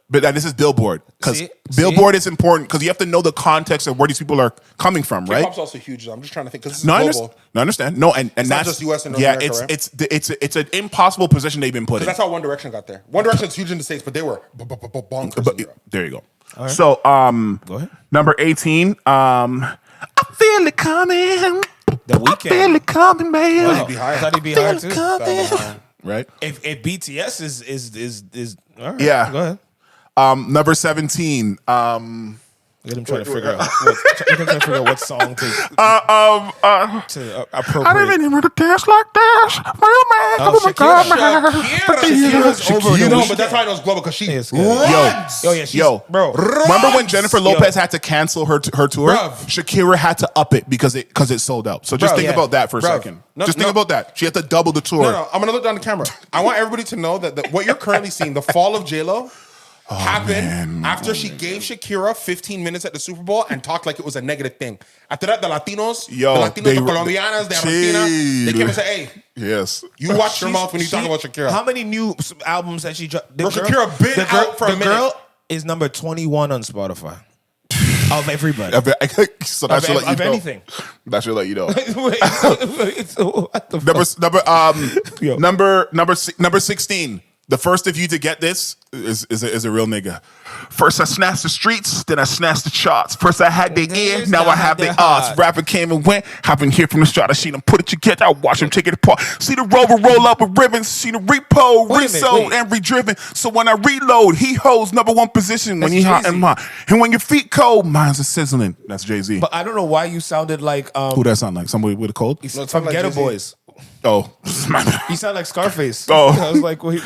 this is Billboard. Because Billboard is important because you have to know the context of where these people are coming from, right? K-pop's also huge. I'm just trying to think because this is global. I understand. No, and it's that's not just US and North America, right? It's an impossible position they've been put in. That's how One Direction got there. One Direction's huge in the States, but they were bonkers in Europe. There you go. Right. So, go ahead. Number 18, I feel it coming. The Weeknd. I feel it coming, man. Well, he'd be higher. I thought he'd be higher too. Right. If BTS is all right, yeah. Go ahead. Number 17. Let him try to figure out what song to appropriate. I didn't even dance like this. Shakira's over. But that's why I know it's global because she runs. Bro. Remember when Jennifer Lopez had to cancel her tour? Bruv. Shakira had to up it because it sold out. So just think about that for a second. Just think about that. She had to double the tour. No, I'm gonna look down the camera. I want everybody to know that what you're currently seeing, the fall of J-Lo. Happened after she gave Shakira 15 minutes at the Super Bowl and talked like it was a negative thing. After that, the Latinos, the Colombianas, the Argentina, they came and said, "Hey, yes, you watch your mouth when you talk about Shakira." How many new albums has she dropped? Shakira been out for a minute. The girl is number 21 on Spotify. Of everybody. So that should let you know. Anything. That should let you know. What the Number 16. The first of you to get this is a real nigga. First I snatched the streets, then I snatched the charts. First I had the ear, now I have the odds. Rapper came and went, hopping here from the start. I seen him put it together, I watch him take it apart. See the Rover roll up with ribbons, see the repo, resold and redriven. So when I reload, he holds number one position when he hot and mine. And when your feet cold, mine's a sizzling. That's Jay-Z. But I don't know why you sounded like who that sound like? Somebody with a cold? From Ghetto Boys. Oh. He sounded like Scarface. Oh. I was like, well,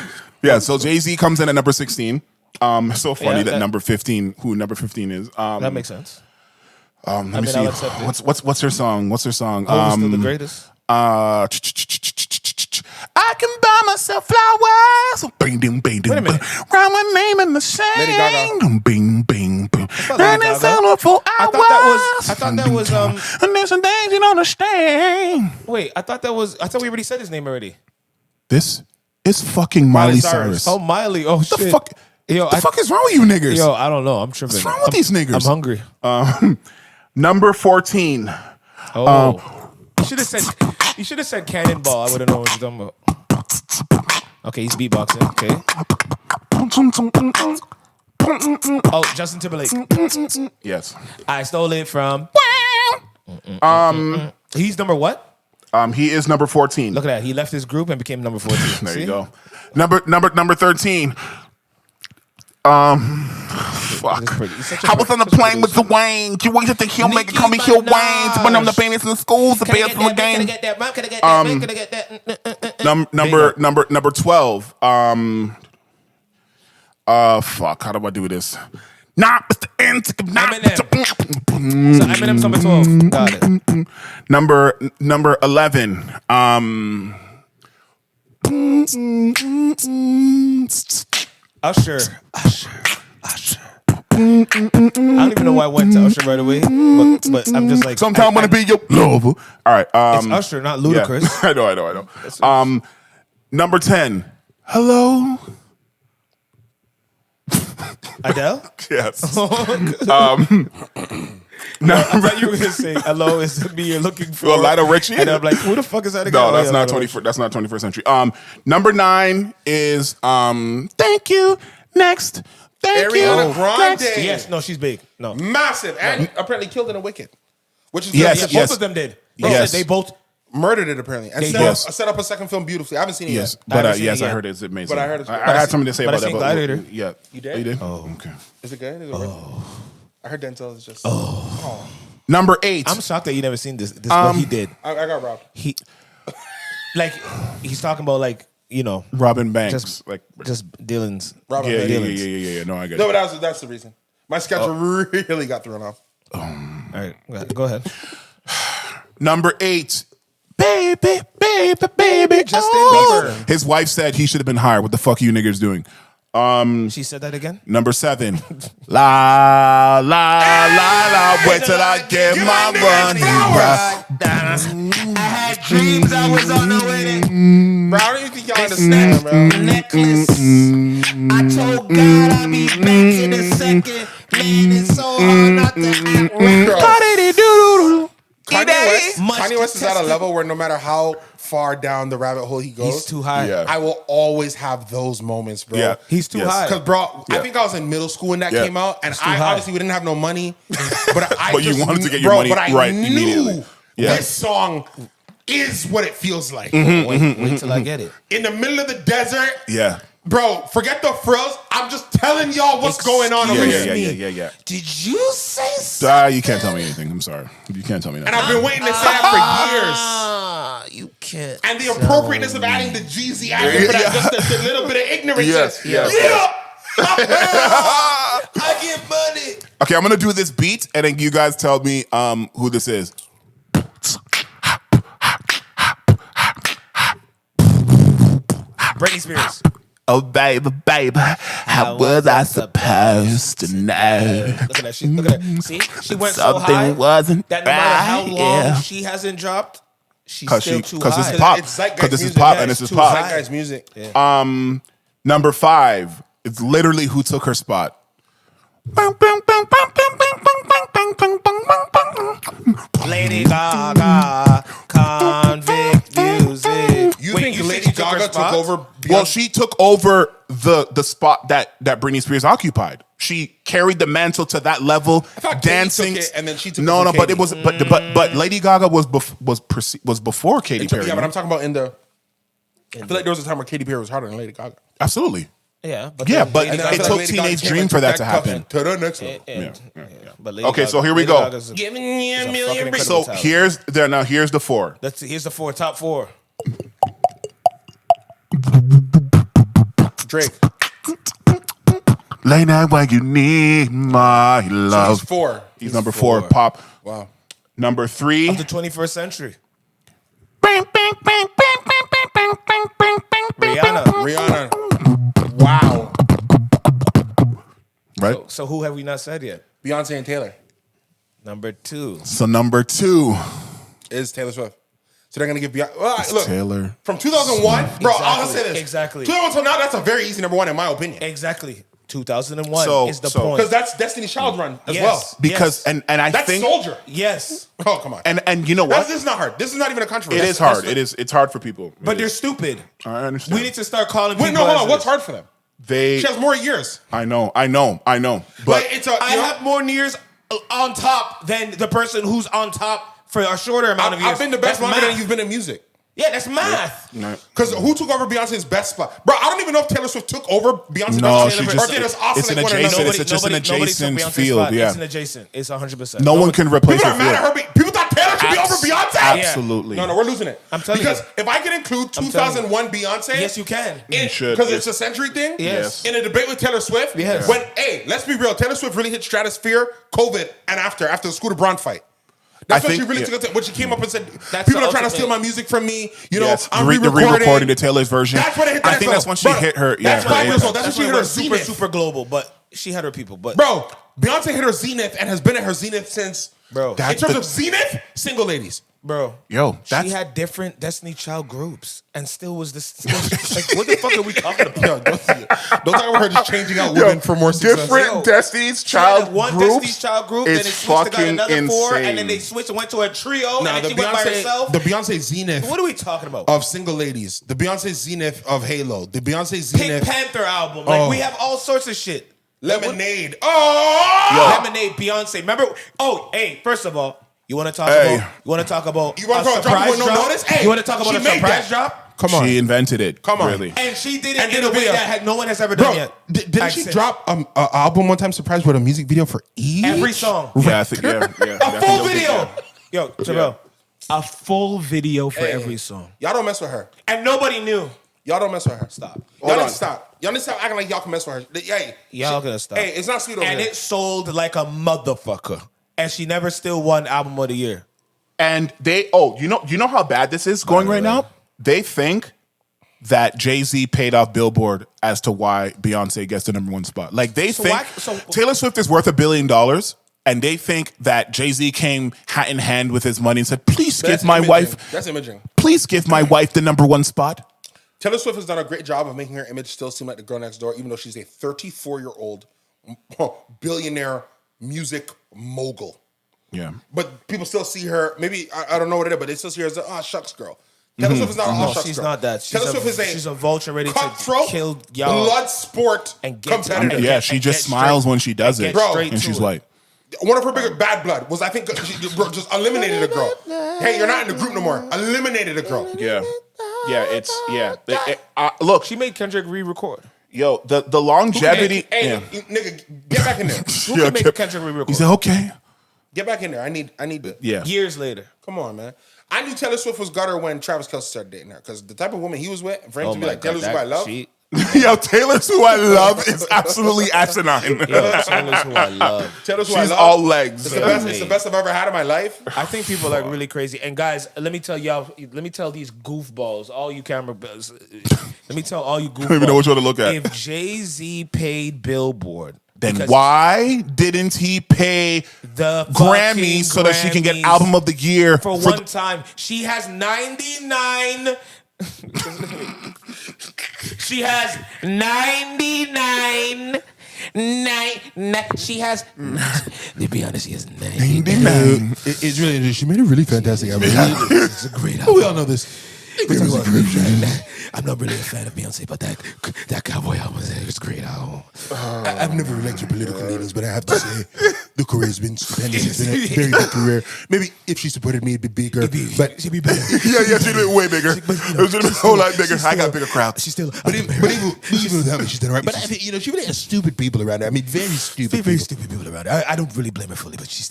yeah, so Jay-Z comes in at number 16. So funny Yeah, that that- number 15, who number 15 is. That makes sense. Let me I'll see. accept it. What's her song? What's her song? Oh, still the greatest. I can buy myself flowers. Bing, ding, bing, ding. Wait a minute. Write my name in the sand. Lady Gaga. Bing, bing, bing. not Lady And it's Gaga. all for I thought that was And there's some things you don't understand. Wait, I thought we already said his name already. This is fucking Miley Cyrus. Oh, Miley. Oh, the shit. fuck? Yo, the fuck is wrong with you niggas? Yo, I don't know. I'm tripping. What's wrong with these niggas? I'm hungry. Number 14. Oh. You should have said Cannonball. I would have known what you're talking about. Okay, he's beatboxing. Okay. Oh, Justin Timberlake. Yes. I stole it from. He's number what? He is number 14. Look at that. He left his group and became number 14. There See? you go. Number 13. Fuck. I was on the plane with the Wayne. You want to think he'll make it? Call me Hill Wayne. To put on the penis in the schools, the best from the game. Number 12. Fuck. How do I do this? Nah, it's the end. Eminem. So Eminem's number 12. Got it. Number 11. Usher. I don't even know why I went to Usher right away, but I'm just like. Sometimes I want to be your lover. All right. It's Usher, not Ludacris. Yeah. I know. Number 10. Hello. Adele? Yes. I thought you were gonna say hello is me you're looking for. Lionel Richie? And I'm like, who the fuck is that again? No, that's not 21st. That's not 21st century. Number 9 is thank you. Next. Thank Ariana you. Grande. Next. Yes, no, she's big. No. Massive. And apparently killed in a Wicked. Which is Yes, good. Yeah, both of them did. Bro, Yes. They both. Murdered it apparently. And They set up a second film beautifully. I haven't seen it Yes, yet. but haven't seen yes, it I yet. heard it's amazing. But I heard it's good. I had something to say But I about that. seen But Gladiator. yeah, You did? You did? Oh. Okay. Is it good? Is it I heard Denzel is just. Number 8. I'm shocked that you never seen this. What he did. I got robbed. Like, he's talking about like Robin Banks. just Dylan's. Robin Yeah. Williams. No, I get No, it. but that's the reason. My schedule really got thrown off. All right, go ahead. Number 8. Baby. Justin oh. Bieber. His wife said he should have been hired. What the fuck are you niggas doing? She said that again. Number 7. La, la, la. Wait till I get my money. I had dreams I was on the way. Bro, I don't even think y'all understand, bro. Necklace. I told God I'll be back in a second. Man, it's so hard not to act right. Kanye West is at a level where no matter how far down the rabbit hole he goes, He's too high. Yeah. I will always have those moments, bro. Yeah. He's too high. Because, bro, Yeah. I think I was in middle school when that Yeah. came out, and too high. obviously we didn't have no money, but I But you just wanted to get knew- your money but I right knew immediately. Yeah. this song is what it feels like. Wait till I get it. In the middle of the desert, Yeah. bro, forget the frills. I'm just telling y'all what's going on over here. Yeah. Did you say so? You can't tell me anything. I'm sorry. You can't tell me that. And I've been waiting to say that for years. You can't. And the appropriateness of adding the Jeezy after for that, just a little bit of ignorance. Yes, yes. I get money. Okay, I'm gonna do this beat, and then you guys tell me who this is. Britney Spears. Oh baby, how was I supposed to know? Look at that. Look at that. See, she went so Something high wasn't that no matter how right, long yeah. she hasn't dropped, she's Cause still she, too cause high. this is pop, It's zeitgeist cause this is music. pop, Yeah, and it's this is too pop. zeitgeist music. Yeah. Number 5. It's literally who took her spot. Lady Gaga, convict music. You think Lady Gaga took over? Well, she took over the spot that Britney Spears occupied. She carried the mantle to that level, thought Katy dancing. took it and then she took it no, from but Katy. it was but Lady Gaga was before Katy Perry. Yeah, but I'm talking about in the. I feel like there was a time where Katy Perry was harder than Lady Gaga. Absolutely. Yeah, but Yeah, then but Lady it Gaga- took Lady Gaga Teenage came Dream and for took that to cup happen. To the next one. But Lady Okay, Gaga- so here we Lady go. Gaga's Giving me a fucking million rings. So incredible talent. here's the 4. Here's the top 4. Drake. Late night when you need my love. He's 4. He's number 4. Pop. Wow. Number 3. Of the 21st century. Rihanna. Wow. Right? So who have we not said yet? Beyonce and Taylor. Number 2. So number 2 is Taylor Swift. So they're gonna give Beyonce. Look, Taylor. from 2001, bro. I'll say this. Exactly. 2001 till now, that's a very easy number 1 in my opinion. Exactly. 2001 So- is the so- point. Because that's Destiny's Child run as Yes. well. Because Yes. and I That's think Soldier. Yes. Oh, come on. and you know what? This is not hard. This is not even a controversy. It is hard. It's hard for people. But they're stupid. I understand. We need to start calling Wait, people. no, hold as on. What's this. hard for them? They She has more years. I know. But Like, it's a. I have more years on top than the person who's on top for a shorter amount of years. I've been the best That's longer than math. you've been in music. Yeah, that's math. Because who took over Beyonce's best spot? Bro, I don't even know if Taylor Swift took over Beyonce's No, best she spot. just- Or did us it's oscillate an one adjacent- another. it's just an nobody took adjacent Beyonce's field, spot. yeah. It's an adjacent. It's 100%. no one can replace People her. are mad at her. People thought Taylor should be over Beyonce. Absolutely. No, we're losing it. I'm telling because you. if I can include 2001 Beyonce, Yes, you can. You should. Because it's a century thing. Yes. In a debate with Taylor Swift. Yes. When let's be real, Taylor Swift really hit stratosphere, COVID, and after the Scooter Braun fight. That's I when think- she really yeah. took it. When she came up and said, That's "People the are trying to ultimate. steal my music from me." You know, Yes, I'm the re-recording. re-recording the Taylor's version. That's when it hit the I think next that's level. when she Bro, hit her. that's Yeah, 5 years her- old. That's when she when hit it her was super, zenith. super global, but she had her people. But Bro, Beyonce hit her zenith and has been at her zenith since. Bro. in That's terms the- of zenith, single ladies. bro, Yo, she that's had different Destiny Child groups and still was this. Like, what the fuck are we talking about? Yo, don't talk about her just changing out women for more success. different Yo, Destiny's She had Child one groups. Destiny's Child group, then is they switched to got fucking another 4, and then insane. they switched and went to a trio, Nah, and the then she went by Beyonce, herself. the Beyonce zenith What are we talking about? of single ladies, the Beyonce zenith of Halo, the Beyonce Pink zenith Panther album. Like, Oh. we have all sorts of shit. Lemonade. Oh, Lemonade, Beyonce. Remember? Oh, hey, first of all, you want to talk Hey. about? You want to talk about? You wanna a talk drop surprise with no notice? Hey, you want to talk about she a made surprise that. drop? come on, She invented it. Come on. Really. And she did And it in did a a way video. that no one has ever done bro. yet. Didn't she Accent. drop an album one time? Surprise with a music video for Eve. Every song? Yeah, I think. Yeah. A full video. Yo, Trivelle. A full video for Hey. every song. Y'all don't mess with her. And nobody knew. Y'all don't mess with her. Stop. Y'all Hold need on. to stop. Y'all need to stop acting like y'all can mess with her. Hey, Y'all gonna stop. Hey, it's not sweet over And there. it sold like a motherfucker. And she never still won Album of the Year. And they, you know how bad this is going right now? They think that Jay-Z paid off Billboard as to why Beyonce gets the #1 spot. Like they So think why- so- Taylor Swift is worth $1 billion, and they think that Jay-Z came hat in hand with his money and said, "Please That's give my imaging. wife, That's imaging. please give my wife the #1 spot." Taylor Swift has done a great job of making her image still seem like the girl next door, even though she's a 34-year-old billionaire music mogul. Yeah. But people still see her. Maybe I don't know what it is, but they still see her as a shucks girl. Taylor Swift is not a No, shucks she's girl. not that. Taylor Swift is she's a vulture ready to cutthroat, kill y'all. blood sport And get- competitor. and Yeah, she and just get smiles straight- when she does and it, get Bro, straight and to she's it. like, One of her bigger bad blood was, I think, she just eliminated a girl. Hey, you're not in the group no more. Eliminated a girl. yeah, look, She made Kendrick re-record. yo, the longevity. Hey, yeah. nigga, get back in there. Who can make Kendrick re-record? He said, "Okay." Get back in there. I need it. Yeah. Years later. Come on, man. I knew Taylor Swift was gutter when Travis Kelce started dating her, because the type of woman he was with, for him to be like, Taylor's who I love. Yo, Taylor's who I love is absolutely asinine. Yo, Taylor's who I love. Taylor's who I She's love. all legs. It's the best. It's the best I've ever had in my life. I think people are really crazy. And guys, let me tell these goofballs, all you camera bills. Let me tell all you goofballs. I don't even know which one to look at. If Jay-Z paid Billboard, Then because why didn't he pay the Grammy so that she can get Grammys Album of the Year for one time? She has 99. She has 99. She has. To be honest, she has 99. It's really. She made a really fantastic album. It's a great album. We all know this. I'm not really a fan of Beyonce, but that Cowboy album is a great album. I've never liked your political leanings, but I have to say, the career has been stupendous. It's been a very good career. Maybe if she supported me, it'd be bigger. But she'd be better. Yeah, she'd be way bigger. It was a whole lot bigger. I got a bigger crowd. She's still. But even with that, she's done all right. But I think, she really has stupid people around her. I mean, very stupid people around her. I don't really blame her fully, but she's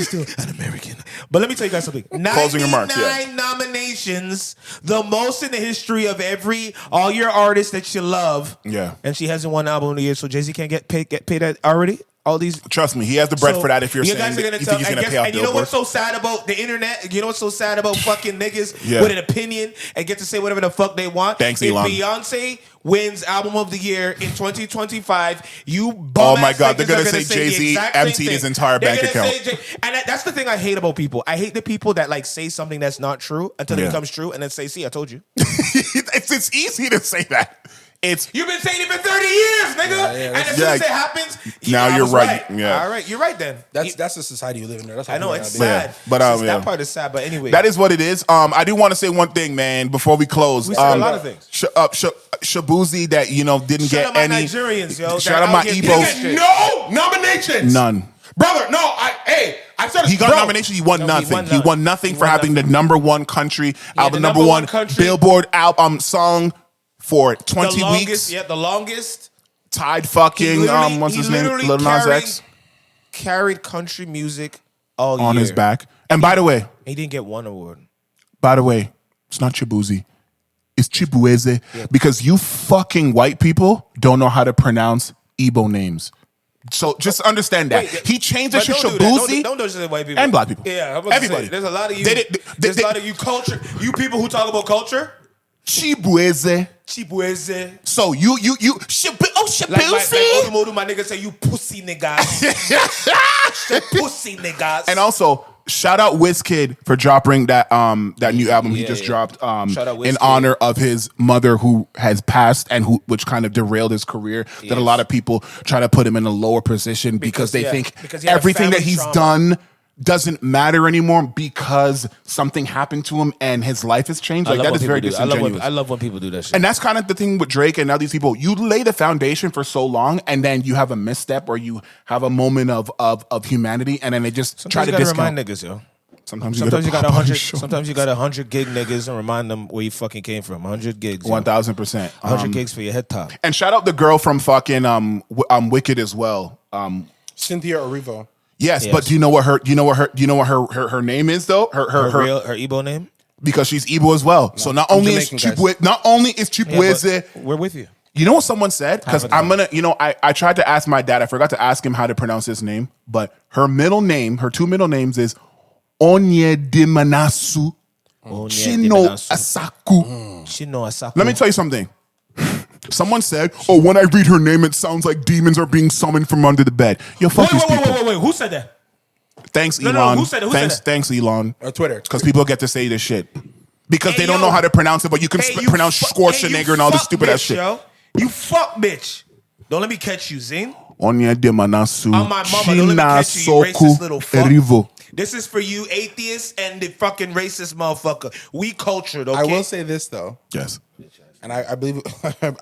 still an American. But let me tell you guys something. Closing remarks, 99 nominations, the most in the history of all your artists that you love. Yeah. And she hasn't won album of the year, so Jay-Z can't get paid that already? All these. Trust me, he has the bread for that. If you're you saying guys are gonna you tell, think he's gonna pay off and you know Billboard. what's so sad about the internet? You know what's so sad about fucking niggas Yeah. with an opinion and get to say whatever the fuck they want? Thanks, if Elon. Beyonce wins album of the year in 2025, you bum Oh my ass God, they're niggas gonna are say the Jay-Z exact same emptied thing. his entire They're bank gonna account. say that's the thing I hate about people. I hate the people that like say something that's not true until it Yeah. becomes true and then say, "See, I told you." It's easy to say that. You've been saying it for 30 years, nigga. And as soon as it happens, now I you're was right. Yeah. All right, you're right then. That's the society you live in. That's how I know people it's gotta be. sad, But, It's just yeah. that part is sad. But anyway, That is what it is. I do want to say one thing, man, before we close. We said a lot of things. Shabuzi that didn't shout get out my any. Nigerians, yo. Shout out my Igbo. Igbos. No nominations. None. Brother, no, I started. He got nomination. He won No, he nothing. won He won nothing for having the number one country album, the number number one one country. Billboard album song for 20 the longest, weeks. Yeah, the longest. Tied fucking what's his name? Lil Nas X Carried country music all on year. his back. And by the way, He didn't get one award. it's not Chibuzi. It's Chibueze. Because you fucking white people don't know how to pronounce Igbo names. So just understand that. He changed it to But don't do that. Shabuzi. Don't just say white people. And black people. Yeah, I'm about Everybody. To say, there's a lot of you. There's a lot of you culture. You people who talk about culture. Chibueze. Chibueze. So you Shabuzi. Like Odumodu, my nigga say, you pussy niggas. Pussy niggas. And also, shout out WizKid for dropping that new album he just dropped Shout out in WizKid. honor of his mother who has passed and which kind of derailed his career. That a lot of people try to put him in a lower position because they think because he had everything that family he's trauma. done doesn't matter anymore because something happened to him and his life has changed. Like that is very disingenuous. I love when people do that shit. And that's kind of the thing with Drake and now these people. You lay the foundation for so long, and then you have a misstep or you have a moment of humanity, and then they just try to discount. remind niggas, yo. Sometimes you got 100. Sometimes you got 100 gig niggas and remind them where you fucking came from. 100 gigs. 1,000%. 100 gigs for your head top. And shout out the girl from fucking Wicked as well. Cynthia Erivo. Yes, Yes. but do you know what her name is though? Her Her Igbo name? because she's Igbo as well. So not only is Chibueze, We're with you. you know what someone said? Because I'm gonna, I tried to ask my dad. I forgot to ask him how to pronounce his name, but her two middle names is Onyedimanasu Chino Asaku. Chino Asaku. Let me tell you something. Someone said, "Oh, when I read her name, it sounds like demons are being summoned from under the bed." Yo, fuck these people. Wait. Who said that? Thanks, No, Elon. who said it? Who said that? Thanks, Elon. Twitter. Because people get to say this shit because Hey, they don't yo. know how to pronounce it, but you can Hey, you pronounce fuck- Schwarzenegger hey, and all this fuck stupid ass bitch, shit. Yo. You fuck bitch. Don't let me catch you, Zane. Onyedimanasu On my mama, don't let me catch you, you racist little fuck. Erivo. This is for you atheists and the fucking racist motherfucker. We cultured, okay? I will say this though, Yes, and I believe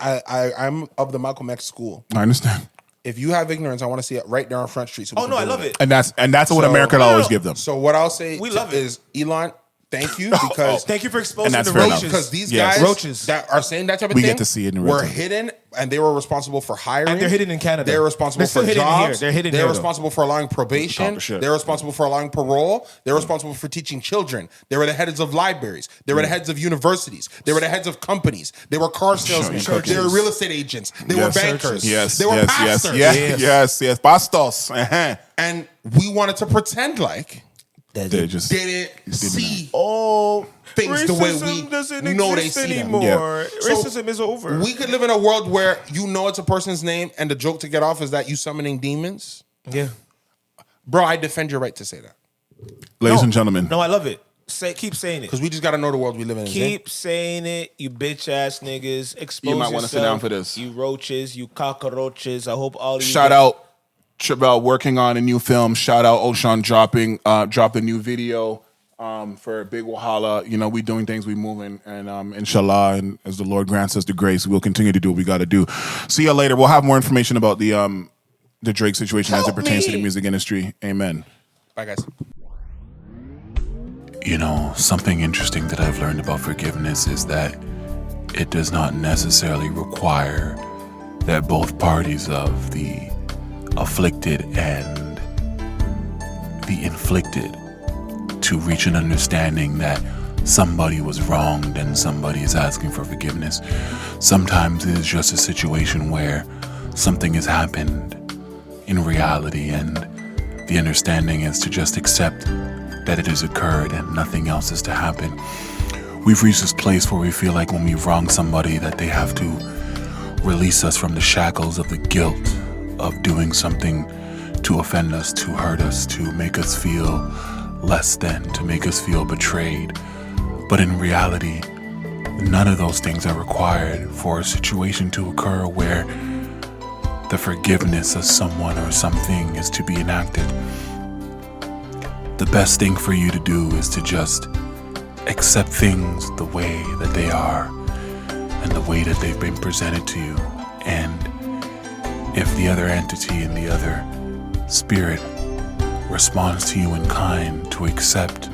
I'm of the Malcolm X school. I understand. If you have ignorance, I want to see it right there on Front Street. So we Oh, can no, I deal love with it. And that's what America will always give them. So what I'll say We love it. is, Elon, thank you because Thank you for And exposing that's the fair enough. roaches. because these Yes. guys Roaches. that are saying that type of We thing get to see it in real were time. hidden and they were responsible for hiring. And they're hidden in Canada. They're responsible They're still for hidden jobs. here. They're hidden They're here, though. responsible for allowing probation. Talk shit. They're responsible for allowing parole. They're responsible for teaching children. They were the heads of libraries. They were the heads of universities. They were the heads of companies. They were car salesmen. Churches. They were real estate agents. They Yes. were bankers. Yes, They were yes, pastors. yes. Pastos. Uh-huh. And we wanted to pretend like They just didn't see Oh, things the way racism we doesn't know they exist see them. anymore. Yeah. Racism is over. We could live in a world where you know it's a person's name and the joke to get off is that you summoning demons. yeah. Bro, I defend your right to say that. ladies and gentlemen. No, I love it. Keep saying it. Because we just got to know the world we live in. Keep saying it, you bitch ass niggas. Expose You might wanna yourself, sit down for this. You roaches, you cockroaches. I hope all of you. Shout out Trivelle working on a new film. Shout out Oshawn dropped a new video for Big Wahala. We doing things, we moving, and inshallah, and as the Lord grants us the grace, we'll continue to do what we got to do. See you later. We'll have more information about the Drake situation as it pertains to the music industry. Amen. Bye, guys. Something interesting that I've learned about forgiveness is that it does not necessarily require that both parties of the afflicted and the inflicted to reach an understanding that somebody was wronged and somebody is asking for forgiveness. Sometimes it is just a situation where something has happened in reality, and the understanding is to just accept that it has occurred and nothing else is to happen. We've reached this place where we feel like when we wrong somebody that they have to release us from the shackles of the guilt of doing something to offend us, to hurt us, to make us feel less than, to make us feel betrayed. But in reality, none of those things are required for a situation to occur where the forgiveness of someone or something is to be enacted. The best thing for you to do is to just accept things the way that they are and the way that they've been presented to you. And if the other entity and the other spirit responds to you in kind, to accept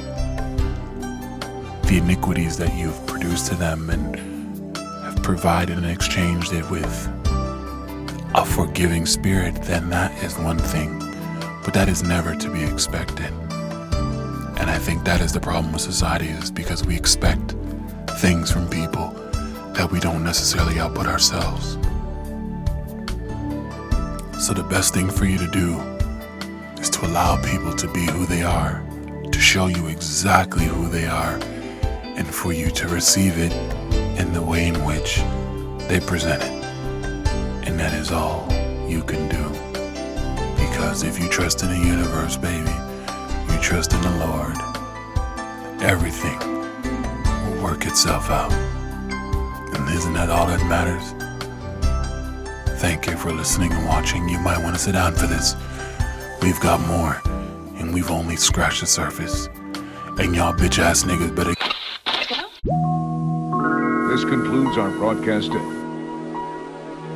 the iniquities that you've produced to them and have provided and exchanged it with a forgiving spirit, then that is one thing. But that is never to be expected. And I think that is the problem with society, is because we expect things from people that we don't necessarily output ourselves. So the best thing for you to do is to allow people to be who they are, to show you exactly who they are, and for you to receive it in the way in which they present it. And that is all you can do. Because if you trust in the universe, baby, you trust in the Lord, everything will work itself out. And isn't that all that matters? Thank you for listening and watching. You might want to sit down for this. We've got more, and we've only scratched the surface. And y'all bitch ass niggas better. This concludes our broadcast.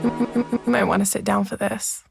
You might want to sit down for this.